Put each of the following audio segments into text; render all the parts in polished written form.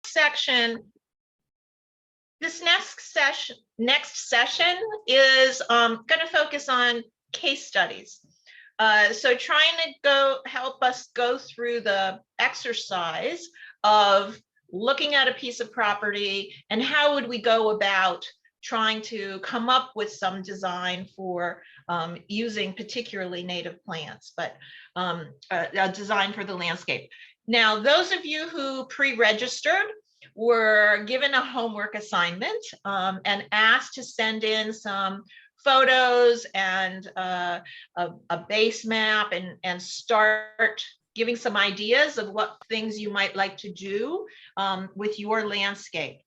section, this next session is going to focus on case studies. So trying to help us go through the exercise of looking at a piece of property and how would we go about trying to come up with some design for using particularly native plants, but a design for the landscape. Now, those of you who pre-registered were given a homework assignment and asked to send in some photos and a base map and start giving some ideas of what things you might like to do with your landscape.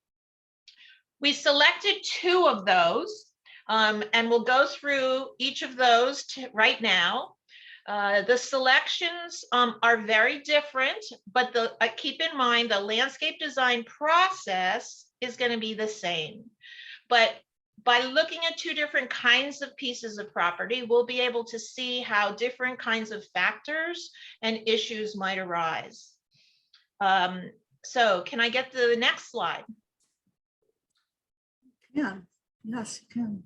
We selected 2 of those and we'll go through each of those right now. The selections are very different, but keep in mind the landscape design process is going to be the same. But by looking at 2 different kinds of pieces of property, we'll be able to see how different kinds of factors and issues might arise. So can I get the next slide? Yeah, yes, you can.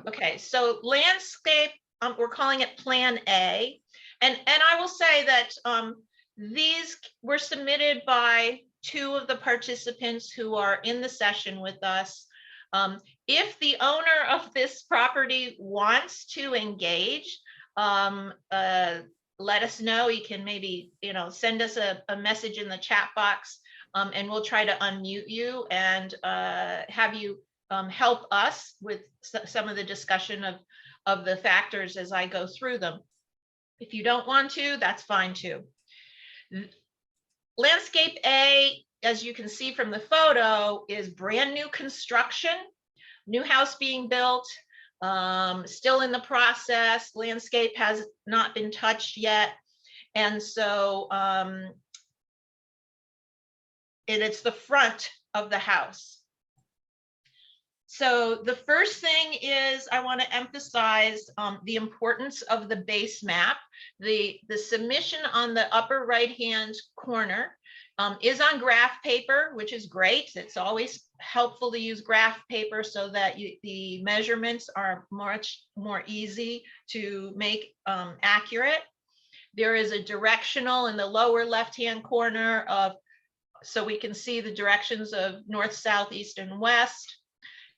Okay, so landscape, we're calling it Plan A. And I will say that these were submitted by 2 of the participants who are in the session with us. If the owner of this property wants to engage, let us know. You can maybe, send us a message in the chat box and we'll try to unmute you and have you help us with some of the discussion of the factors as I go through them. If you don't want to, that's fine too. Landscape A, as you can see from the photo, is brand new construction, new house being built, still in the process. Landscape has not been touched yet. And so it's the front of the house. So the first thing is I want to emphasize the importance of the base map. The submission on the upper right-hand corner is on graph paper, which is great. It's always helpful to use graph paper so that the measurements are much more easy to make accurate. There is a directional in the lower left-hand corner so we can see the directions of north, south, east, and west.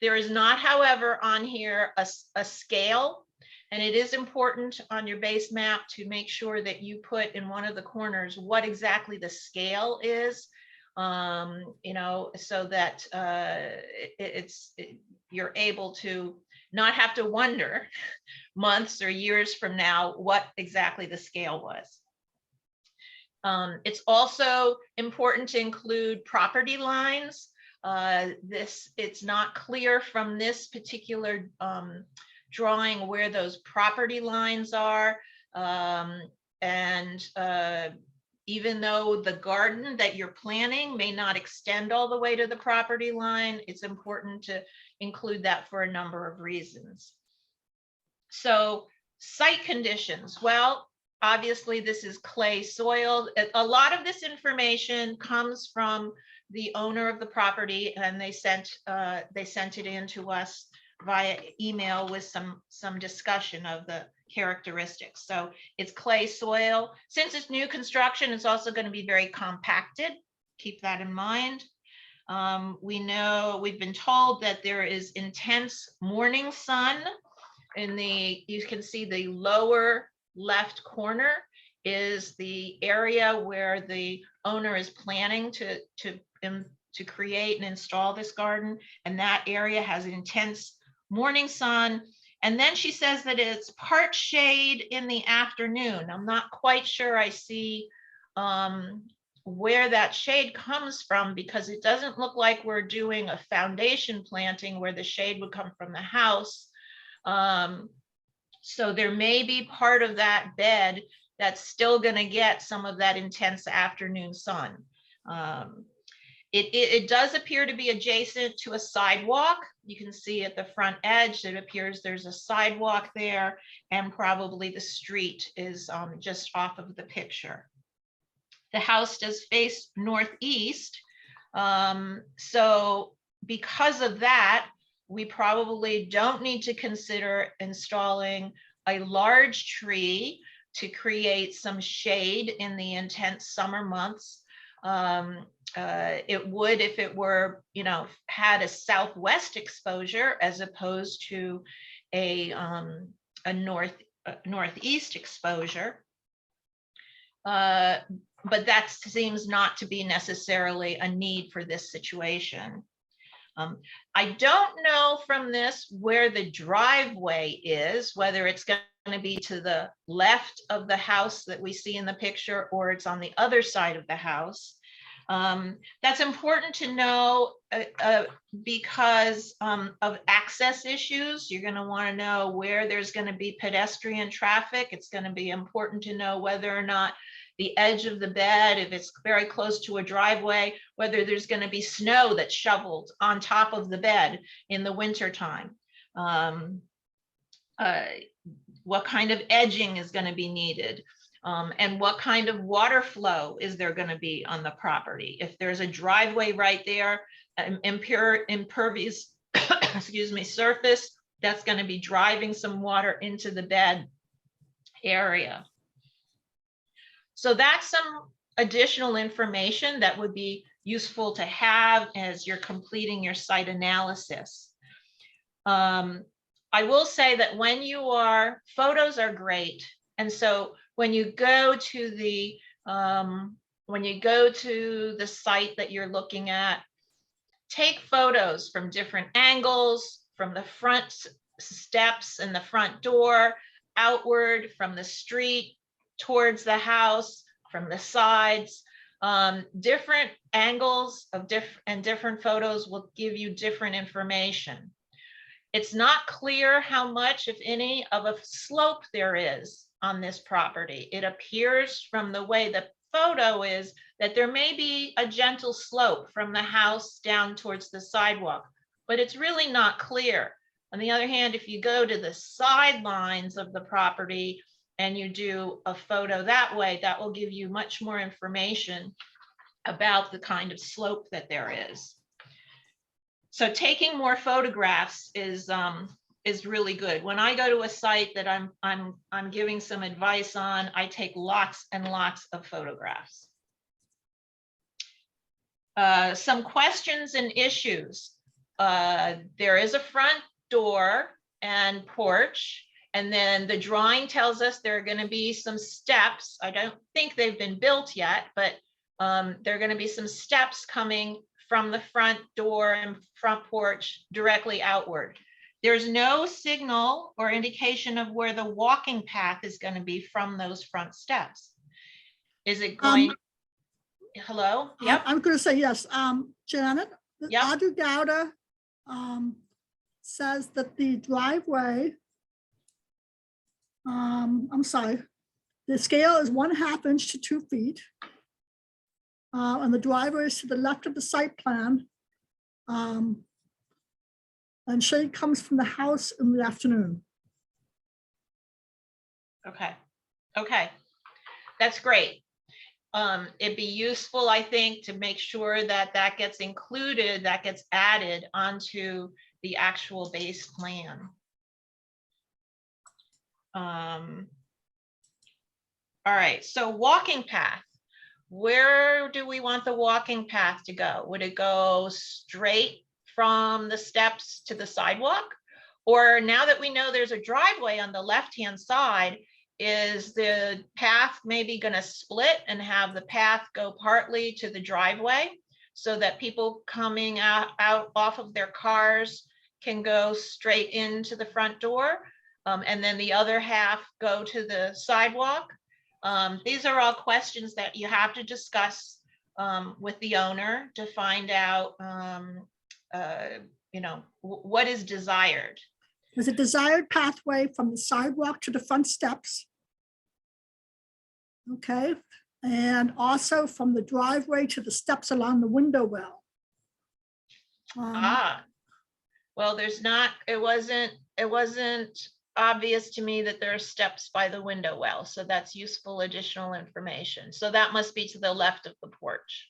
There is not, however, on here a scale, and it is important on your base map to make sure that you put in one of the corners what exactly the scale is, so that you're able to not have to wonder months or years from now what exactly the scale was. It's also important to include property lines. It's not clear from this particular drawing where those property lines are. Even though the garden that you're planning may not extend all the way to the property line, it's important to include that for a number of reasons. So site conditions, well, obviously this is clay soil. A lot of this information comes from the owner of the property, and they sent it in to us via email with some discussion of the characteristics. So it's clay soil. Since it's new construction, it's also going to be very compacted. Keep that in mind. We've been told that there is intense morning sun. You can see the lower left corner is the area where the owner is planning to create and install this garden, and that area has intense morning sun. And then she says that it's part shade in the afternoon. I'm not quite sure I see where that shade comes from, because it doesn't look like we're doing a foundation planting where the shade would come from the house. So there may be part of that bed that's still going to get some of that intense afternoon sun. It does appear to be adjacent to a sidewalk. You can see at the front edge, it appears there's a sidewalk there, and probably the street is just off of the picture. The house does face northeast. So because of that, we probably don't need to consider installing a large tree to create some shade in the intense summer months. It would if it were, had a southwest exposure as opposed to a northeast exposure. But that seems not to be necessarily a need for this situation. I don't know from this where the driveway is, whether it's going to be to the left of the house that we see in the picture, or it's on the other side of the house. That's important to know because of access issues. You're going to want to know where there's going to be pedestrian traffic. It's going to be important to know whether or not the edge of the bed, if it's very close to a driveway, whether there's going to be snow that's shoveled on top of the bed in the wintertime. What kind of edging is going to be needed? And what kind of water flow is there going to be on the property? If there's a driveway right there, impervious excuse me, surface, that's going to be driving some water into the bed area. So that's some additional information that would be useful to have as you're completing your site analysis. I will say that when you are, photos are great. And so when you go to the site that you're looking at, take photos from different angles, from the front steps and the front door, outward, from the street, towards the house, from the sides. Different angles of different photos will give you different information. It's not clear how much, if any, of a slope there is on this property. It appears from the way the photo is that there may be a gentle slope from the house down towards the sidewalk, but it's really not clear. On the other hand, if you go to the sidelines of the property and you do a photo that way, that will give you much more information about the kind of slope that there is. So taking more photographs is really good. When I go to a site that I'm giving some advice on, I take lots and lots of photographs. Some questions and issues. There is a front door and porch. And then the drawing tells us there are going to be some steps. I don't think they've been built yet, but there are going to be some steps coming from the front door and front porch directly outward. There's no signal or indication of where the walking path is going to be from those front steps. Is it going? Hello? Yep. I'm going to say yes. Janet, Yep. Audrey Gowda says that the driveway, I'm sorry, the scale is 1/2 inch to 2 feet. And the driveway is to the left of the site plan. And shade comes from the house in the afternoon. Okay, that's great. It'd be useful, I think, to make sure that that gets included, that gets added onto the actual base plan. All right, so walking path. Where do we want the walking path to go? Would it go straight from the steps to the sidewalk? Or now that we know there's a driveway on the left-hand side, is the path maybe going to split and have the path go partly to the driveway so that people coming out off of their cars can go straight into the front door, and then the other half go to the sidewalk? These are all questions that you have to discuss with the owner to find out, what is desired. There's a desired pathway from the sidewalk to the front steps. Okay, and also from the driveway to the steps along the window well. Well, there's not, it wasn't obvious to me that there are steps by the window well, so that's useful additional information. So that must be to the left of the porch.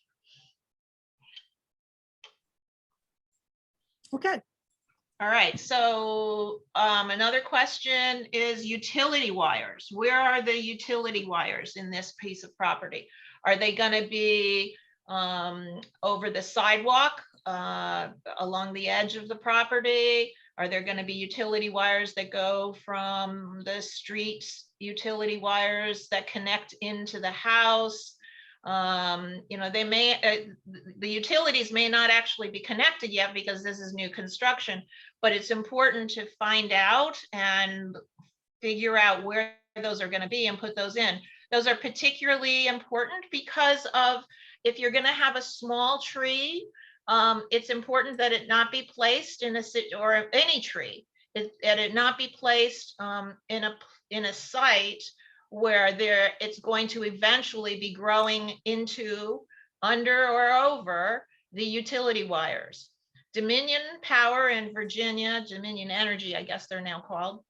Okay, All right, so another question is utility wires. Where are the utility wires in this piece of property? Are they going to be over the sidewalk along the edge of the property? Are there going to be utility wires that go from the streets, utility wires that connect into the house? You know, they may, the utilities may not actually be connected yet because this is new construction, but it's important to find out and figure out where those are going to be and put those in. Those are particularly important because of if you're going to have a small tree, it's important that it not be placed in a, or any tree, that it not be placed in a site where it's going to eventually be growing into, under, or over the utility wires. Dominion Power in Virginia, Dominion Energy, I guess they're now called,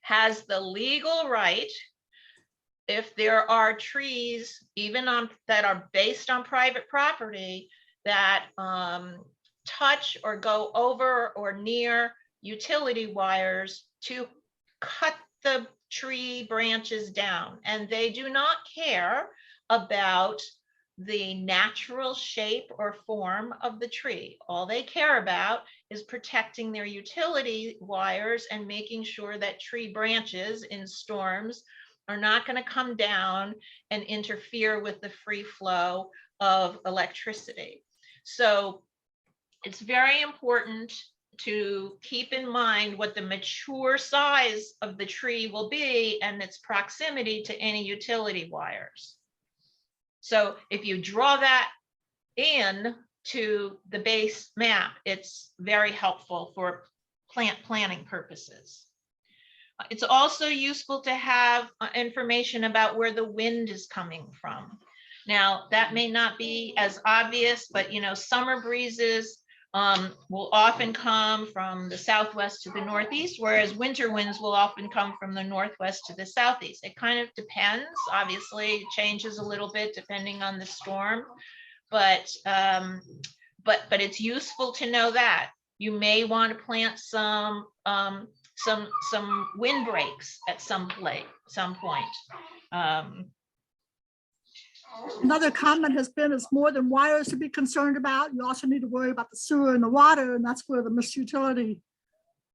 has the legal right, if there are trees, even that are based on private property, that touch or go over or near utility wires, to cut the tree branches down. And they do not care about the natural shape or form of the tree. All they care about is protecting their utility wires and making sure that tree branches in storms are not going to come down and interfere with the free flow of electricity. So it's very important to keep in mind what the mature size of the tree will be and its proximity to any utility wires. So if you draw that in to the base map, it's very helpful for plant planning purposes. It's also useful to have information about where the wind is coming from. Now, that may not be as obvious, but you know, summer breezes will often come from the southwest to the northeast, whereas winter winds will often come from the northwest to the southeast. It kind of depends. Obviously, it changes a little bit depending on the storm, but it's useful to know that. You may want to plant some windbreaks at some point. another comment has been it's more than wires to be concerned about. You also need to worry about the sewer and the water, and that's where the missed utility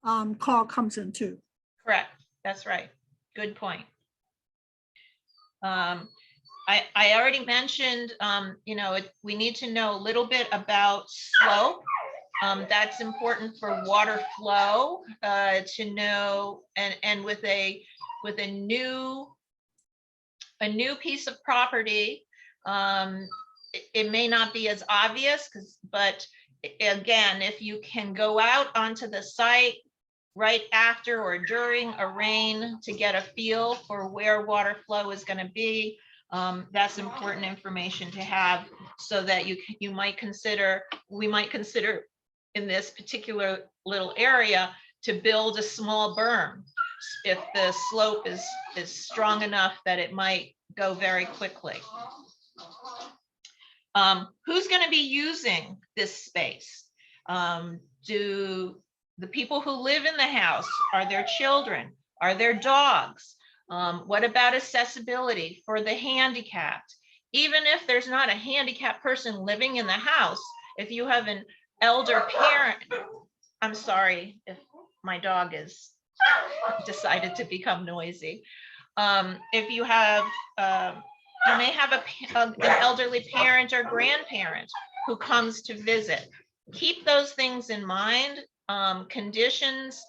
call comes in too. Correct. That's right. Good point. I already mentioned, you know, we need to know a little bit about slope. That's important for water flow to know, and with a new piece of property, it may not be as obvious, but again, if you can go out onto the site right after or during a rain to get a feel for where water flow is going to be, that's important information to have, so that we might consider in this particular little area to build a small berm if the slope is strong enough that it might go very quickly. Who's going to be using this space? Do the people who live in the house, are there children? Are there dogs? What about accessibility for the handicapped? Even if there's not a handicapped person living in the house, if you have an elder parent, I'm sorry if my dog is decided to become noisy. If you have, you may have an elderly parent or grandparent who comes to visit. Keep those things in mind. Conditions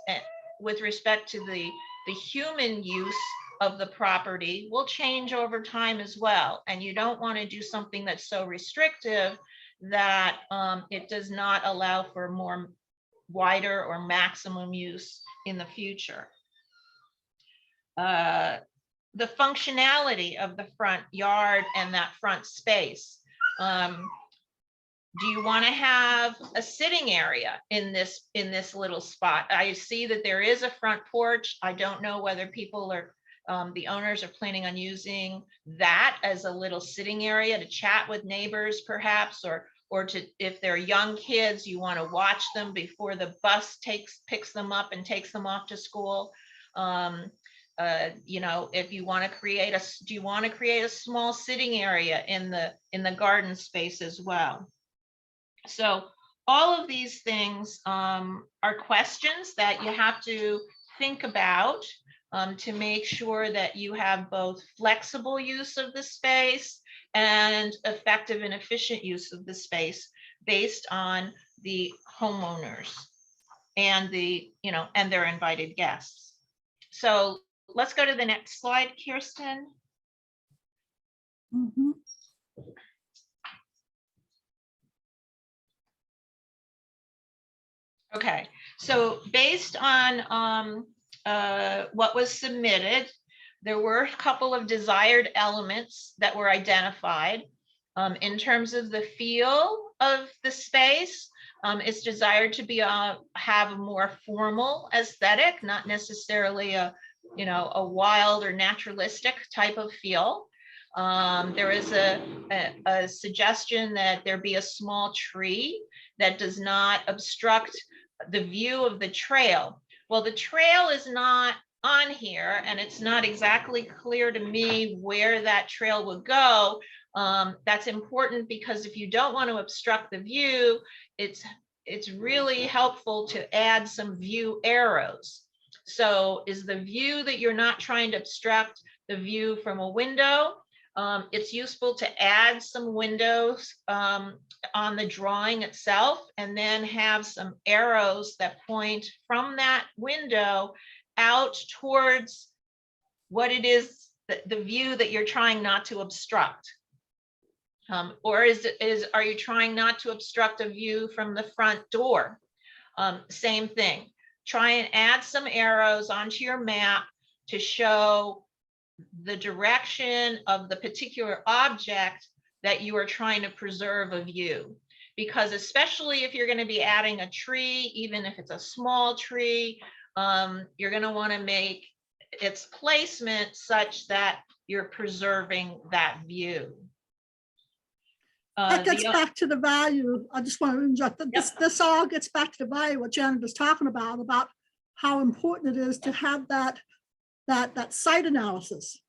with respect to the human use of the property will change over time as well. And you don't want to do something that's so restrictive that it does not allow for more wider or maximum use in the future. The functionality of the front yard and that front space. Do you want to have a sitting area in this little spot? I see that there is a front porch. I don't know whether people are, the owners are planning on using that as a little sitting area to chat with neighbors perhaps, or to, if they're young kids, you want to watch them before the bus picks them up and takes them off to school. You know, if you want to create do you want to create a small sitting area in the garden space as well? So all of these things are questions that you have to think about to make sure that you have both flexible use of the space and effective and efficient use of the space based on the homeowners and and their invited guests. So let's go to the next slide, Kirsten. Mhm. Okay, so based on what was submitted, there were a couple of desired elements that were identified. In terms of the feel of the space, it's desired to be have a more formal aesthetic, not necessarily a wild or naturalistic type of feel. There is a suggestion that there be a small tree that does not obstruct the view of the trail. Well, the trail is not on here, and it's not exactly clear to me where that trail would go. That's important because if you don't want to obstruct the view, it's really helpful to add some view arrows. So is the view that you're not trying to obstruct the view from a window? It's useful to add some windows on the drawing itself, and then have some arrows that point from that window out towards what it is, the view that you're trying not to obstruct. Or are you trying not to obstruct a view from the front door? Same thing. Try and add some arrows onto your map to show the direction of the particular object that you are trying to preserve a view. Because especially if you're going to be adding a tree, even if it's a small tree, you're going to want to make its placement such that you're preserving that view. That gets back to the value. I just want to interject that this all gets back to the value what Janet is talking about how important it is to have that site analysis.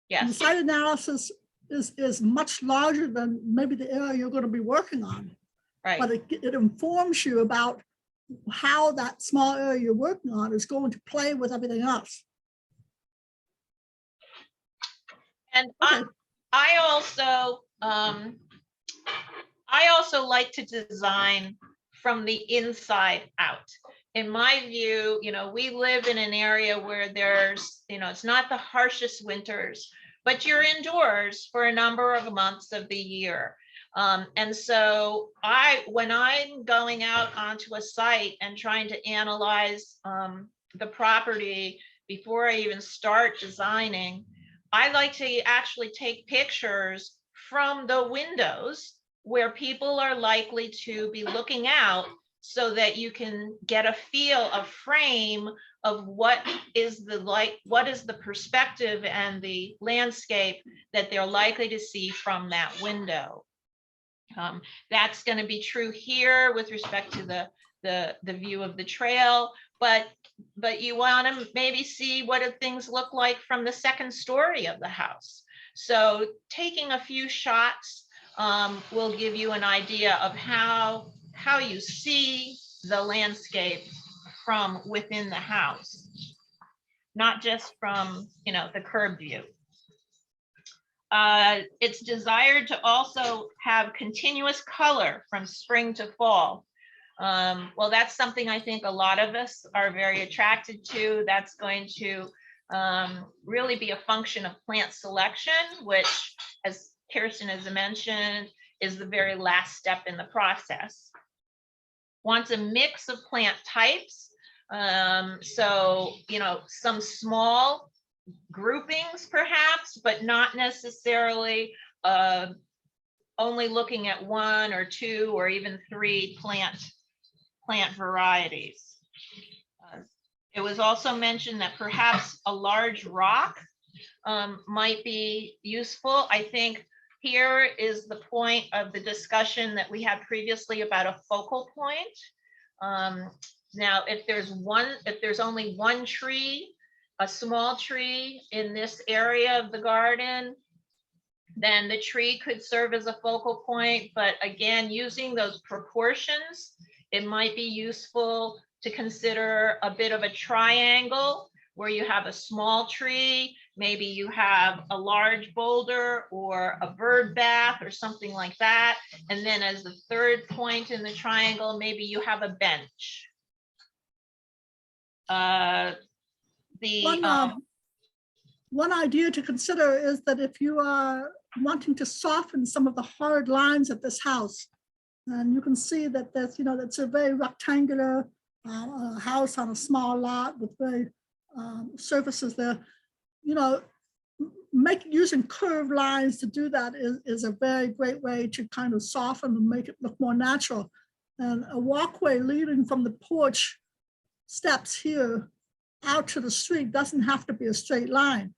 Yes. And the site analysis is much larger than maybe the area you're going to be working on. Right. But it informs you about how that small area you're working on is going to play with everything else. And okay. I also like to design from the inside out. In my view, we live in an area where there's, it's not the harshest winters, but you're indoors for a number of months of the year. And so when I'm going out onto a site and trying to analyze the property before I even start designing, I like to actually take pictures from the windows where people are likely to be looking out, so that you can get a feel, a frame of what is the perspective and the landscape that they're likely to see from that window. That's going to be true here with respect to the view of the trail, but you want to maybe see what do things look like from the second story of the house. So taking a few shots will give you an idea of how you see the landscape from within the house, not just from the curb view. It's desired to also have continuous color from spring to fall. Well, that's something I think a lot of us are very attracted to. That's going to really be a function of plant selection, which, as Kirsten has mentioned, is the very last step in the process. Wants a mix of plant types. So, some small groupings perhaps, but not necessarily a only looking at 1 or 2 or even 3 plant varieties. It was also mentioned that perhaps a large rock might be useful. I think here is the point of the discussion that we had previously about a focal point. Now, if there's only one tree, a small tree in this area of the garden, then the tree could serve as a focal point. But again, using those proportions, it might be useful to consider a bit of a triangle where you have a small tree, maybe you have a large boulder or a bird bath or something like that. And then as the third point in the triangle, maybe you have a bench. One idea to consider is that if you are wanting to soften some of the hard lines of this house, and you can see that that's a very rectangular house on a small lot with very surfaces there. Using curved lines to do that is a very great way to kind of soften and make it look more natural. And a walkway leading from the porch steps here out to the street doesn't have to be a straight line.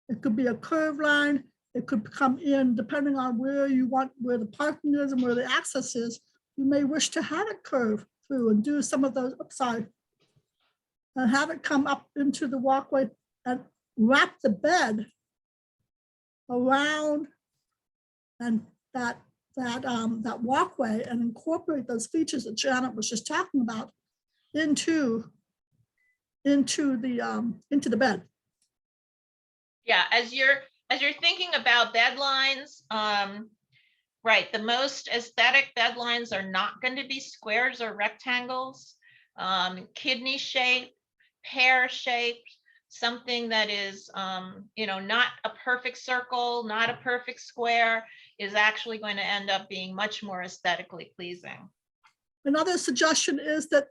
It could be a curved line. It could come in depending on where the parking is and where the access is. You may wish to have it curve through and do some of those upside and have it come up into the walkway and wrap the bed around and that walkway and incorporate those features that Janet was just talking about into the bed. Yeah, as you're thinking about bed lines, right, the most aesthetic bed lines are not going to be squares or rectangles. Kidney shape, pear shaped, something that is not a perfect circle, not a perfect square, is actually going to end up being much more aesthetically pleasing. Another suggestion is that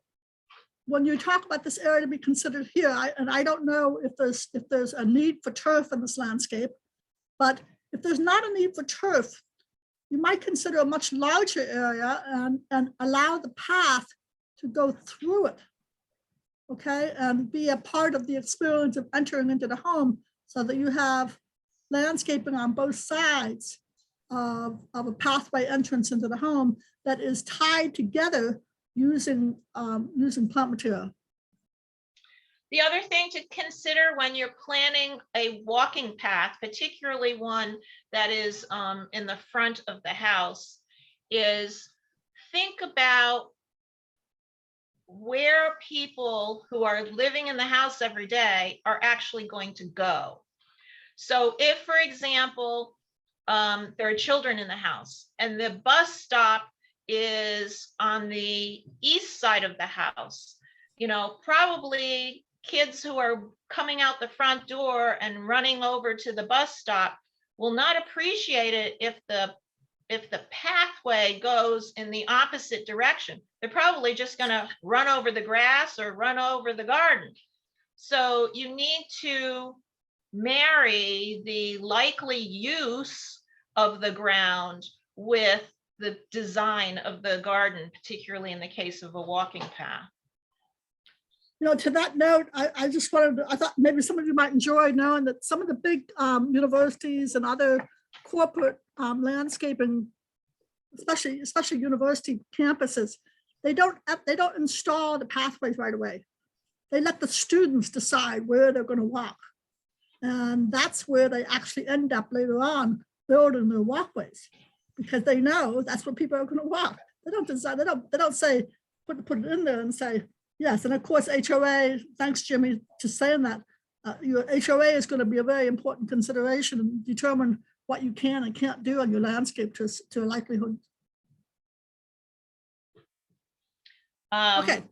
when you talk about this area to be considered here, I don't know if there's a need for turf in this landscape, but if there's not a need for turf, you might consider a much larger area and allow the path to go through it, okay, and be a part of the experience of entering into the home, so that you have landscaping on both sides of a pathway entrance into the home that is tied together using plant material. The other thing to consider when you're planning a walking path, particularly one that is in the front of the house, is think about where people who are living in the house every day are actually going to go. So if, for example, there are children in the house and the bus stop is on the east side of the house, probably kids who are coming out the front door and running over to the bus stop will not appreciate it if the pathway goes in the opposite direction. They're probably just going to run over the grass or run over the garden. So you need to marry the likely use of the ground with the design of the garden, particularly in the case of a walking path. To that note, I thought maybe some of you might enjoy knowing that some of the big universities and other corporate landscaping, especially university campuses, they don't install the pathways right away. They let the students decide where they're going to walk, and that's where they actually end up later on building their walkways, because they know that's where people are going to walk. They don't decide. They don't say put it in there and say yes. And of course, HOA. Thanks, Jimmy, to saying that. Your HOA is going to be a very important consideration and determine what you can and can't do on your landscape to a likelihood. Okay.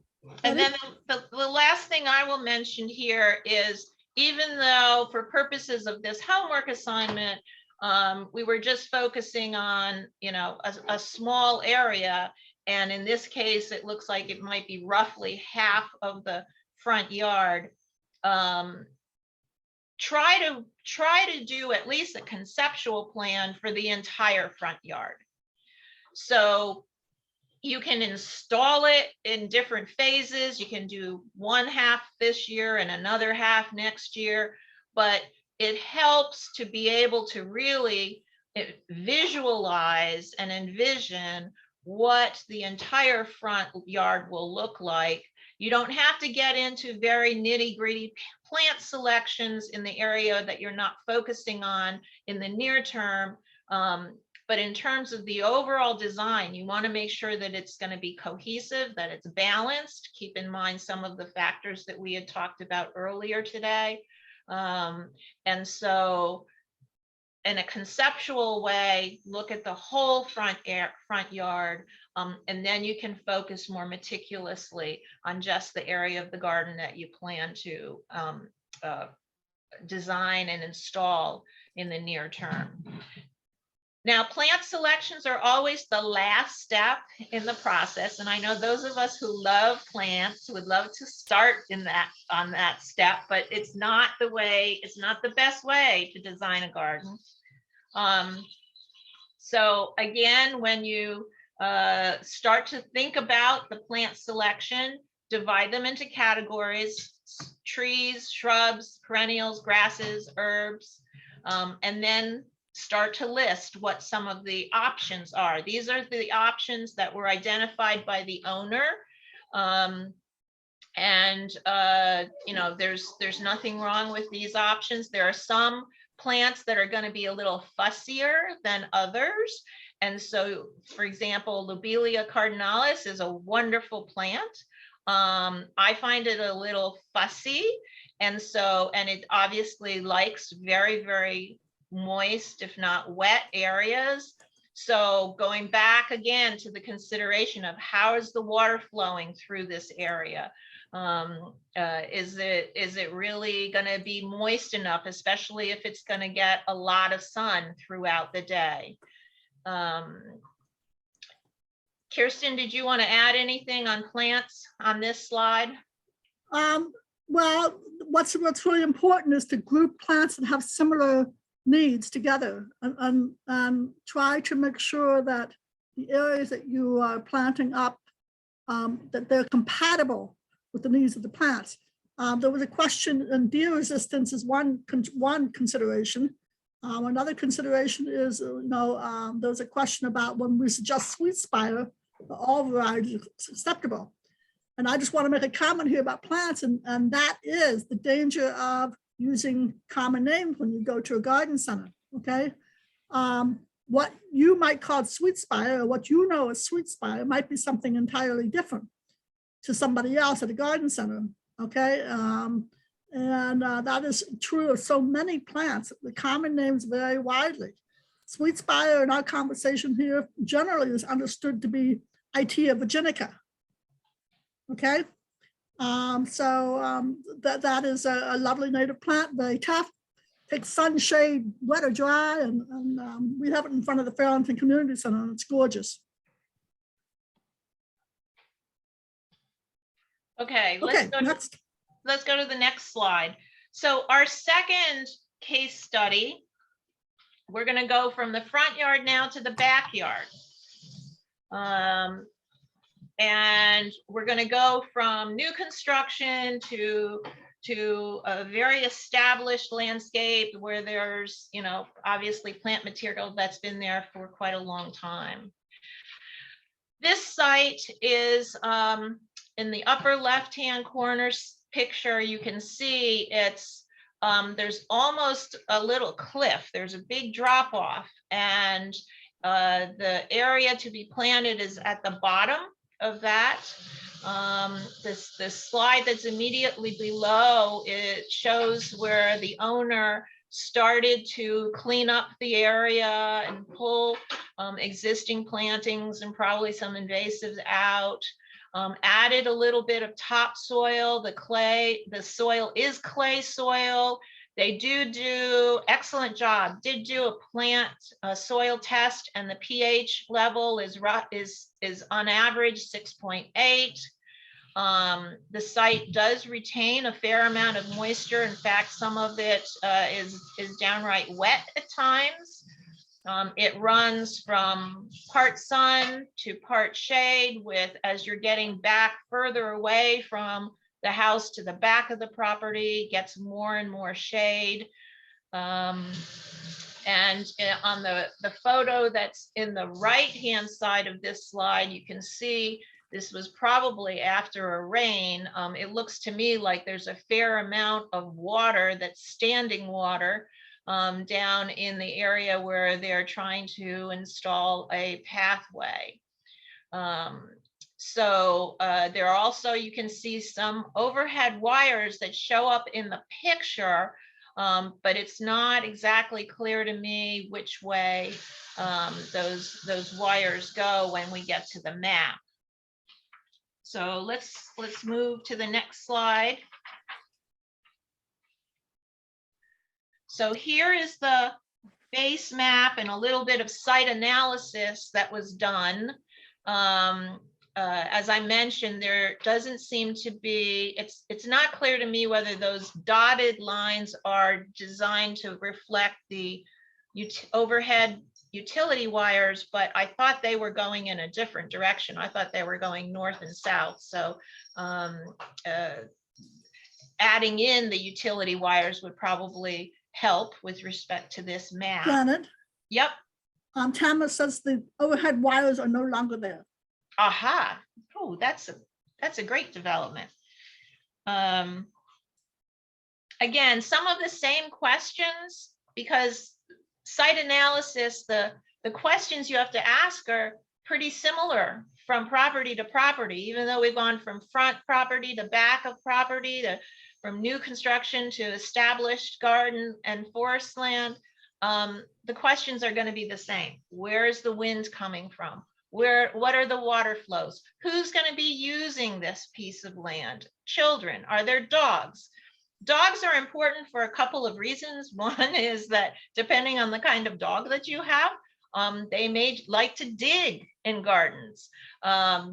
And then the last thing I will mention here is, even though for purposes of this homework assignment, we were just focusing on, a small area. And in this case, it looks like it might be roughly half of the front yard. try to do at least a conceptual plan for the entire front yard. So you can install it in different phases. You can do one half this year and another half next year, but it helps to be able to really visualize and envision what the entire front yard will look like. You don't have to get into very nitty-gritty plant selections in the area that you're not focusing on in the near term. But in terms of the overall design, you want to make sure that it's going to be cohesive, that it's balanced. Keep in mind some of the factors that we had talked about earlier today. And so in a conceptual way, look at the whole front yard, and then you can focus more meticulously on just the area of the garden that you plan to design and install in the near term. Now, plant selections are always the last step in the process. And I know those of us who love plants would love to start on that step, but it's not the best way to design a garden. So again, when you start to think about the plant selection, divide them into categories: trees, shrubs, perennials, grasses, herbs, and then start to list what some of the options are. These are the options that were identified by the owner. You know, there's nothing wrong with these options. There are some plants that are going to be a little fussier than others. And so, for example, Lobelia cardinalis is a wonderful plant. I find it a little fussy. And it obviously likes very, very moist, if not wet areas. So going back again to the consideration of how is the water flowing through this area? Is it really going to be moist enough, especially if it's going to get a lot of sun throughout the day? Kirsten, did you want to add anything on plants on this slide? Well, what's really important is to group plants that have similar needs together and try to make sure that the areas that you are planting up, that they're compatible with the needs of the plants. There was a question, and deer resistance is one consideration. Another consideration is, there's a question about when we suggest sweet spire, all varieties are acceptable. And I just want to make a comment here about plants, and that is the danger of using common names when you go to a garden center, okay? What you might call sweet spire, or what you know as sweet spire, might be something entirely different to somebody else at a garden center, okay? That is true of so many plants. The common names vary widely. Sweet spire in our conversation here generally is understood to be Itea virginica, okay? That is a lovely native plant, very tough, takes sunshade, wet or dry, and we have it in front of the Arlington Community Center, and it's gorgeous. Okay, next. Let's go to the next slide. So our second case study, we're going to go from the front yard now to the backyard. And we're going to go from new construction to a very established landscape where there's, obviously plant material that's been there for quite a long time. This site is in the upper left-hand corner picture. You can see it's there's almost a little cliff. There's a big drop off, and the area to be planted is at the bottom of that. This slide that's immediately below, it shows where the owner started to clean up the area and pull existing plantings and probably some invasives out. Added a little bit of topsoil. The soil is clay soil. They do excellent job. Did do a plant soil test, and the pH level is on average 6.8. The site does retain a fair amount of moisture. In fact, some of it is downright wet at times. It runs from part sun to part shade with, as you're getting back further away from the house to the back of the property, gets more and more shade. And on the photo that's in the right-hand side of this slide, you can see this was probably after a rain. It looks to me like there's a fair amount of water, that's standing water, down in the area where they're trying to install a pathway. So there are also, you can see some overhead wires that show up in the picture, but it's not exactly clear to me which way those wires go when we get to the map. So let's move to the next slide. So here is the base map and a little bit of site analysis that was done. As I mentioned, there doesn't seem to be, it's not clear to me whether those dotted lines are designed to reflect the overhead utility wires, but I thought they were going in a different direction. I thought they were going north and south. So adding in the utility wires would probably help with respect to this map. Janet? Yep. Tamara says the overhead wires are no longer there. Aha. Oh, that's a great development. Again, some of the same questions, because site analysis, the questions you have to ask are pretty similar from property to property, even though we've gone from front property to back of property, to from new construction to established garden and forest land. The questions are going to be the same. Where is the wind coming from? What are the water flows? Who's going to be using this piece of land? Children. Are there dogs? Dogs are important for a couple of reasons. One is that depending on the kind of dog that you have, they may like to dig in gardens.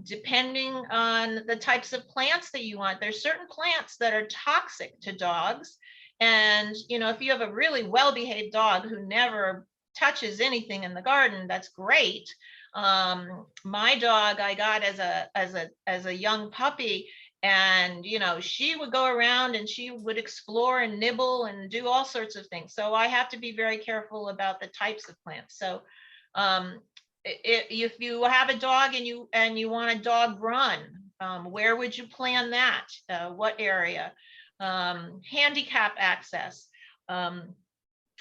Depending on the types of plants that you want, there's certain plants that are toxic to dogs. And, you know, if you have a really well-behaved dog who never touches anything in the garden, that's great. My dog I got as a young puppy, and you know, she would go around and she would explore and nibble and do all sorts of things. So I have to be very careful about the types of plants. So if you have a dog and you want a dog run, where would you plan that? What area? Handicap access.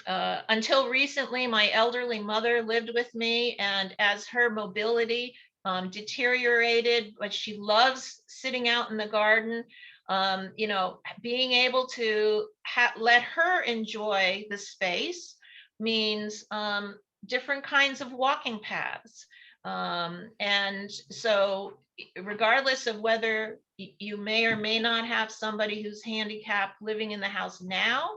Until recently, my elderly mother lived with me, and as her mobility deteriorated, but she loves sitting out in the garden, you know, being able to let her enjoy the space means different kinds of walking paths. And so regardless of whether you may or may not have somebody who's handicapped living in the house now,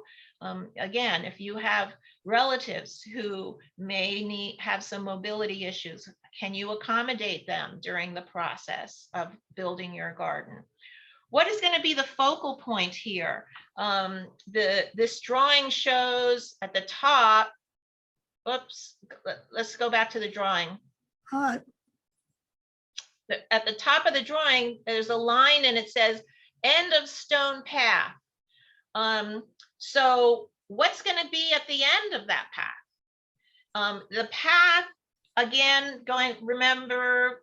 again, if you have relatives who may have some mobility issues, can you accommodate them during the process of building your garden? What is going to be the focal point here? This drawing shows at the top, oops, let's go back to the drawing. All right. At the top of the drawing, there's a line and it says end of stone path. So what's going to be at the end of that path? The path, again, remember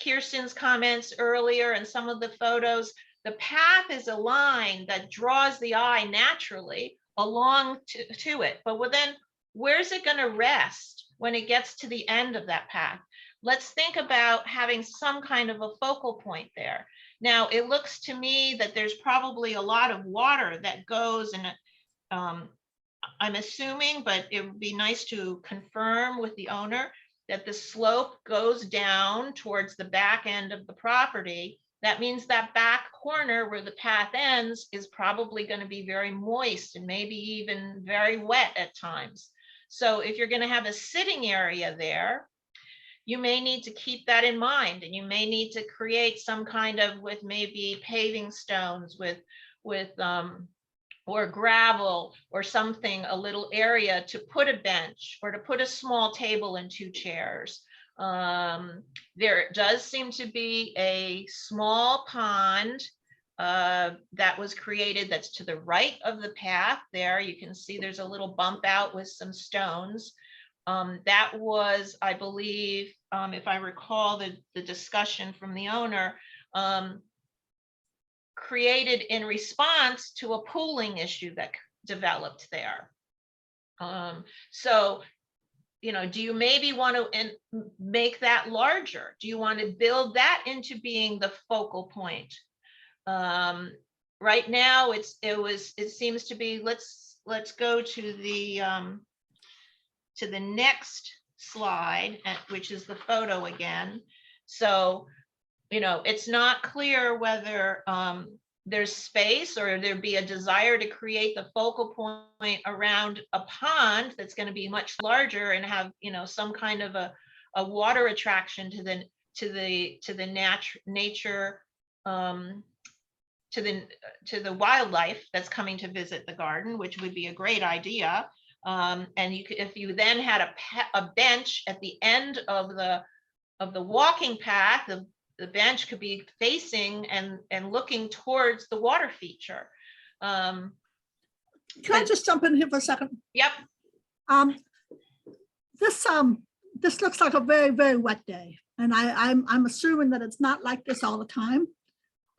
Kirsten's comments earlier and some of the photos, the path is a line that draws the eye naturally along to it. But then where's it going to rest when it gets to the end of that path? Let's think about having some kind of a focal point there. Now, it looks to me that there's probably a lot of water that goes, and I'm assuming, but it would be nice to confirm with the owner that the slope goes down towards the back end of the property. That means that back corner where the path ends is probably going to be very moist and maybe even very wet at times. So if you're going to have a sitting area there, you may need to keep that in mind, and you may need to create some kind of, with maybe paving stones with or gravel or something, a little area to put a bench or to put a small table and 2 chairs. There does seem to be a small pond that was created that's to the right of the path there. You can see there's a little bump out with some stones. That was, I believe, if I recall the discussion from the owner, created in response to a pooling issue that developed there. So, you know, do you maybe want to make that larger? Do you want to build that into being the focal point? Right now, it seems to be, let's go to the next slide, which is the photo again. So, you know, it's not clear whether there's space or there'd be a desire to create the focal point around a pond that's going to be much larger and have, you know, some kind of a water attraction to the nature, to the wildlife that's coming to visit the garden, which would be a great idea. And you could, if you then had a bench at the end of the walking path, the bench could be facing and looking towards the water feature. Can I just jump in here for a second? Yep. This looks like a very, very wet day, and I'm assuming that it's not like this all the time.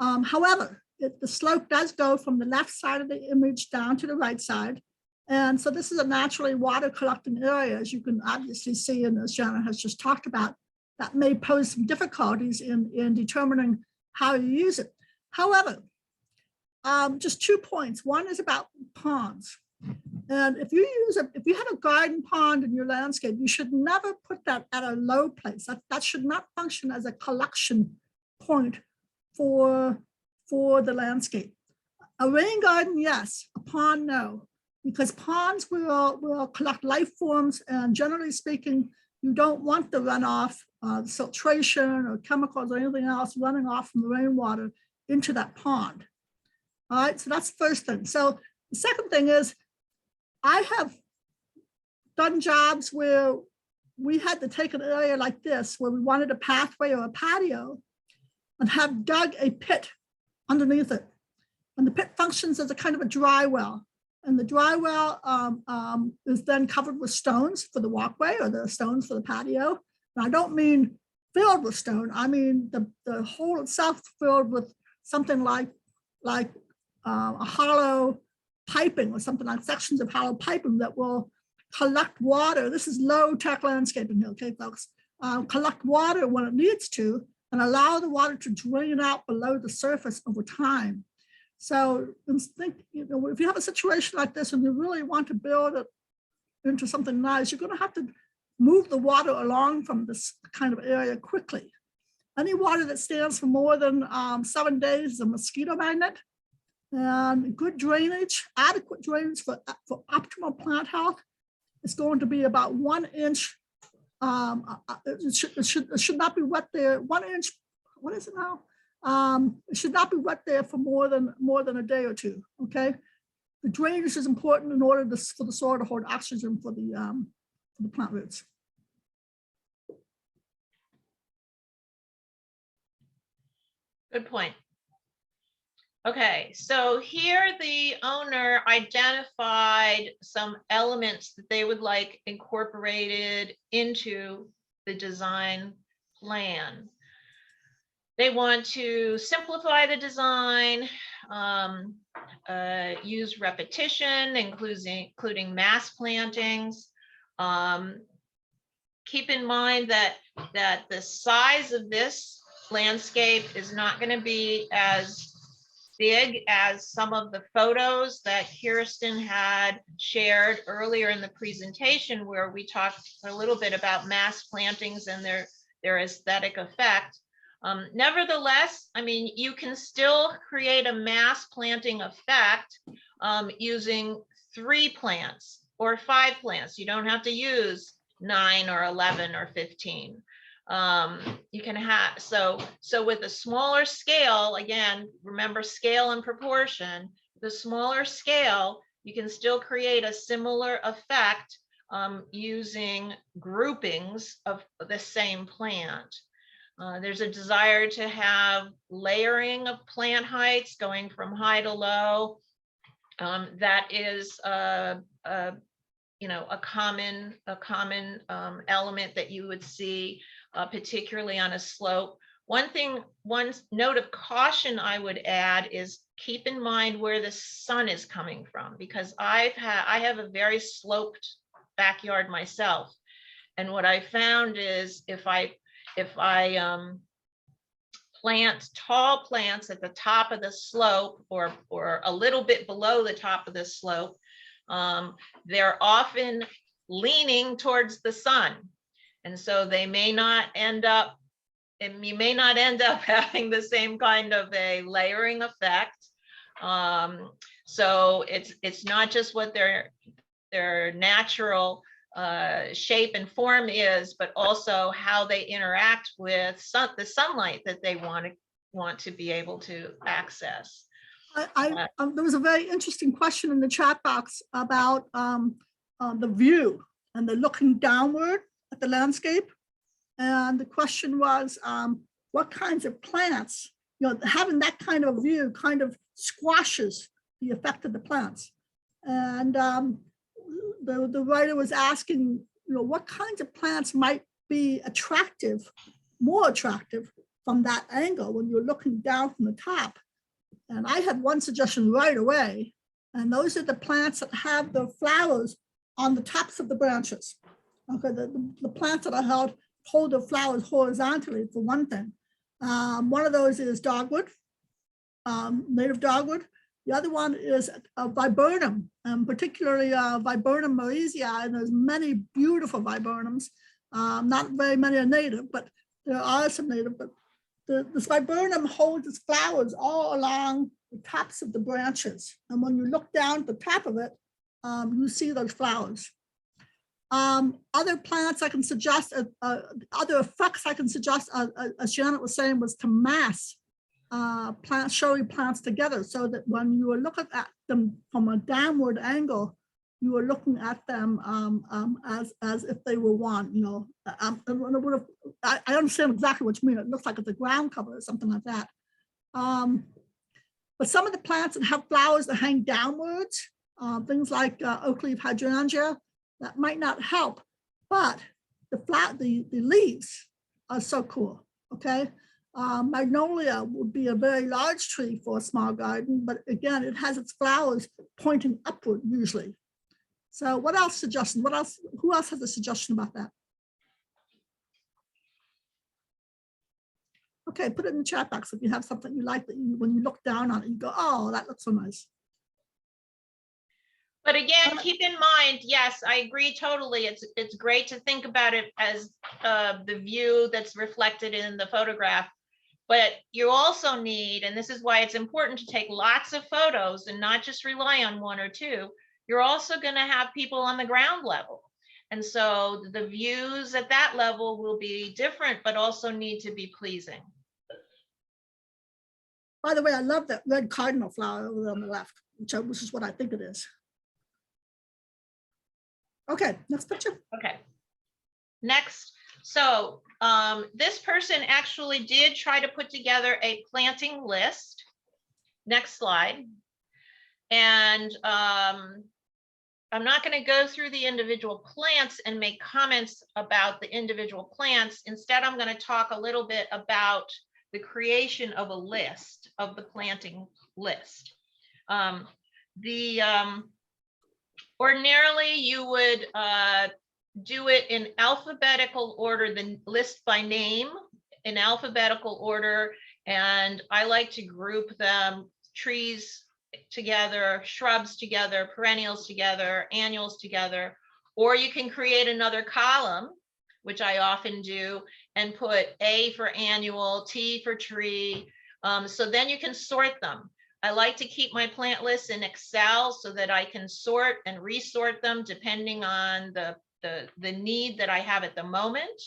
However, the slope does go from the left side of the image down to the right side. And so this is a naturally water collecting area, as you can obviously see, and as Jana has just talked about, that may pose some difficulties in determining how you use it. However, just 2 points. One is about ponds. And if you have a garden pond in your landscape, you should never put that at a low place. That should not function as a collection point for the landscape. A rain garden, yes. A pond, no. Because ponds will collect life forms, and generally speaking, you don't want the runoff, filtration or chemicals or anything else running off from the rainwater into that pond. All right, so that's the first thing. So the second thing is, I have done jobs where we had to take an area like this, where we wanted a pathway or a patio, and have dug a pit underneath it. And the pit functions as a kind of a dry well. And the dry well is then covered with stones for the walkway or the stones for the patio. And I don't mean filled with stone. I mean the hole itself filled with something like a hollow piping or something, like sections of hollow piping that will collect water. This is low-tech landscaping here, okay, folks? Collect water when it needs to and allow the water to drain out below the surface over time. So think, you know, if you have a situation like this and you really want to build it into something nice, you're going to have to move the water along from this kind of area quickly. Any water that stands for more than 7 days is a mosquito magnet. And good drainage, adequate drainage for optimal plant health is going to be about 1 inch. It should not be wet there. 1 inch. What is it now? It should not be wet there for more than a day or two. Okay, the drainage is important in order for the soil to hold oxygen for the plant roots. Good point. Okay, so here the owner identified some elements that they would like incorporated into the design plan. They want to simplify the design, use repetition, including mass plantings. Keep in mind that the size of this landscape is not going to be as big as some of the photos that Kirsten had shared earlier in the presentation, where we talked a little bit about mass plantings and their aesthetic effect. Nevertheless, I mean, you can still create a mass planting effect using 3 plants or 5 plants. You don't have to use 9 or 11 or 15. You can have, so with a smaller scale, again, remember scale and proportion, the smaller scale, you can still create a similar effect using groupings of the same plant. There's a desire to have layering of plant heights going from high to low. That is you know, a common element that you would see, particularly on a slope. One note of caution I would add is keep in mind where the sun is coming from, because I have a very sloped backyard myself, and what I found is if I plant tall plants at the top of the slope or a little bit below the top of the slope, they're often leaning towards the sun, and so they may not end up, and you may not end up having the same kind of a layering effect. So it's not just what their natural shape and form is, but also how they interact with the sunlight that they want to be able to access. There was a very interesting question in the chat box about the view and the looking downward at the landscape. And the question was, what kinds of plants, you know, having that kind of view kind of squashes the effect of the plants. And the writer was asking, you know, what kinds of plants might be attractive, more attractive from that angle when you're looking down from the top. And I had one suggestion right away, and those are the plants that have the flowers on the tops of the branches. Okay, the plants that are hold the flowers horizontally, for one thing. One of those is dogwood, native dogwood. The other one is viburnum, particularly viburnum marizii, and there's many beautiful viburnums. Not very many are native, but there are some native. But this viburnum holds its flowers all along the tops of the branches. And when you look down at the top of it, you see those flowers. Other plants I can suggest, other effects I can suggest, as Janet was saying, was to mass showy plants together, so that when you are looking at them from a downward angle, you are looking at them as if they were one. You know, I understand exactly what you mean. It looks like it's a ground cover or something like that. But some of the plants that have flowers that hang downwards, things like oak leaf hydrangea, that might not help, but the leaves are so cool. Okay. Magnolia would be a very large tree for a small garden, but again, it has its flowers pointing upward usually. So what else suggestion? What else? Who else has a suggestion about that? Okay, put it in the chat box if you have something you like that when you look down on it, you go, oh, that looks so nice. But again, keep in mind, yes, I agree totally. It's great to think about it as the view that's reflected in the photograph. But you also need, and this is why it's important to take lots of photos and not just rely on one or two, you're also going to have people on the ground level. And so the views at that level will be different, but also need to be pleasing. By the way, I love that red cardinal flower over there on the left, which is what I think it is. Okay, next picture. Okay, next. So this person actually did try to put together a planting list. Next slide. And I'm not going to go through the individual plants and make comments about the individual plants. Instead, I'm going to talk a little bit about the creation of a list, of the planting list. Ordinarily, you would do it in alphabetical order, the list by name in alphabetical order. And I like to group them, trees together, shrubs together, perennials together, annuals together, or you can create another column, which I often do, and put A for annual, T for tree. So then you can sort them. I like to keep my plant lists in Excel so that I can sort and resort them depending on the need that I have at the moment.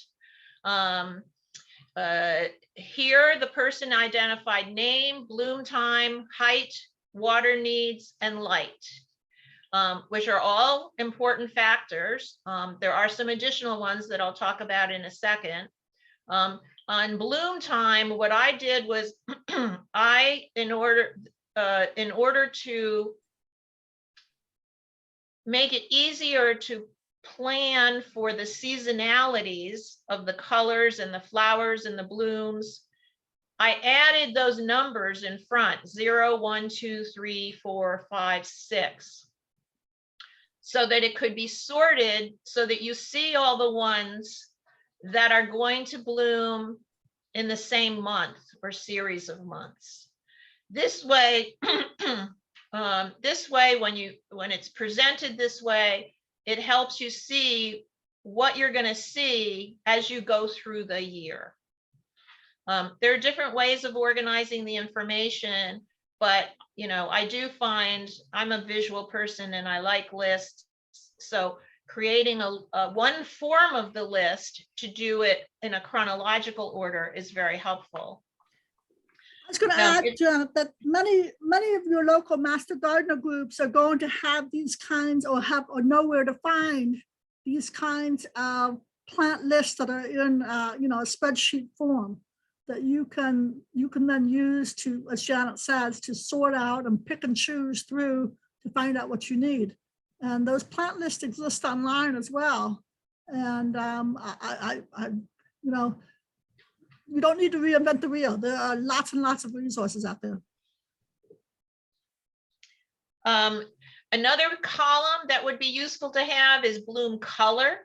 Here, the person identified name, bloom time, height, water needs, and light, which are all important factors. There are some additional ones that I'll talk about in a second. On bloom time, what I did was in order to make it easier to plan for the seasonalities of the colors and the flowers and the blooms, I added those numbers in front, 0, 1, 2, 3, 4, 5, 6, so that it could be sorted so that you see all the ones that are going to bloom in the same month or series of months. This way, when it's presented this way, it helps you see what you're going to see as you go through the year. There are different ways of organizing the information, but I do find I'm a visual person and I like lists. So creating one form of the list to do it in a chronological order is very helpful. I was going to add, Janet, that many of your local master gardener groups are going to have these kinds or know where to find these kinds of plant lists that are in a spreadsheet form that you can then use to, as Janet says, to sort out and pick and choose through to find out what you need. And those plant lists exist online as well. And you don't need to reinvent the wheel. There are lots and lots of resources out there. Another column that would be useful to have is bloom color.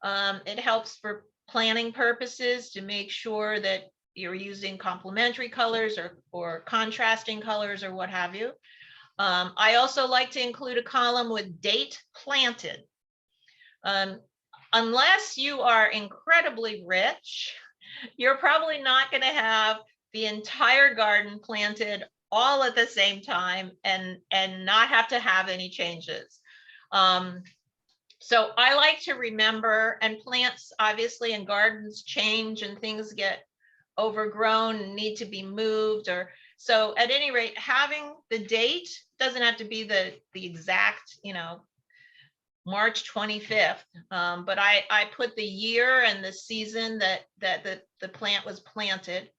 It helps for planning purposes to make sure that you're using complementary colors or contrasting colors or what have you. I also like to include a column with date planted. Unless you are incredibly rich, you're probably not going to have the entire garden planted all at the same time and not have to have any changes. So I like to remember, and plants obviously in gardens change and things get overgrown and need to be moved, or so at any rate, having the date doesn't have to be the exact, March 25th, but I put the year and the season that the plant was planted.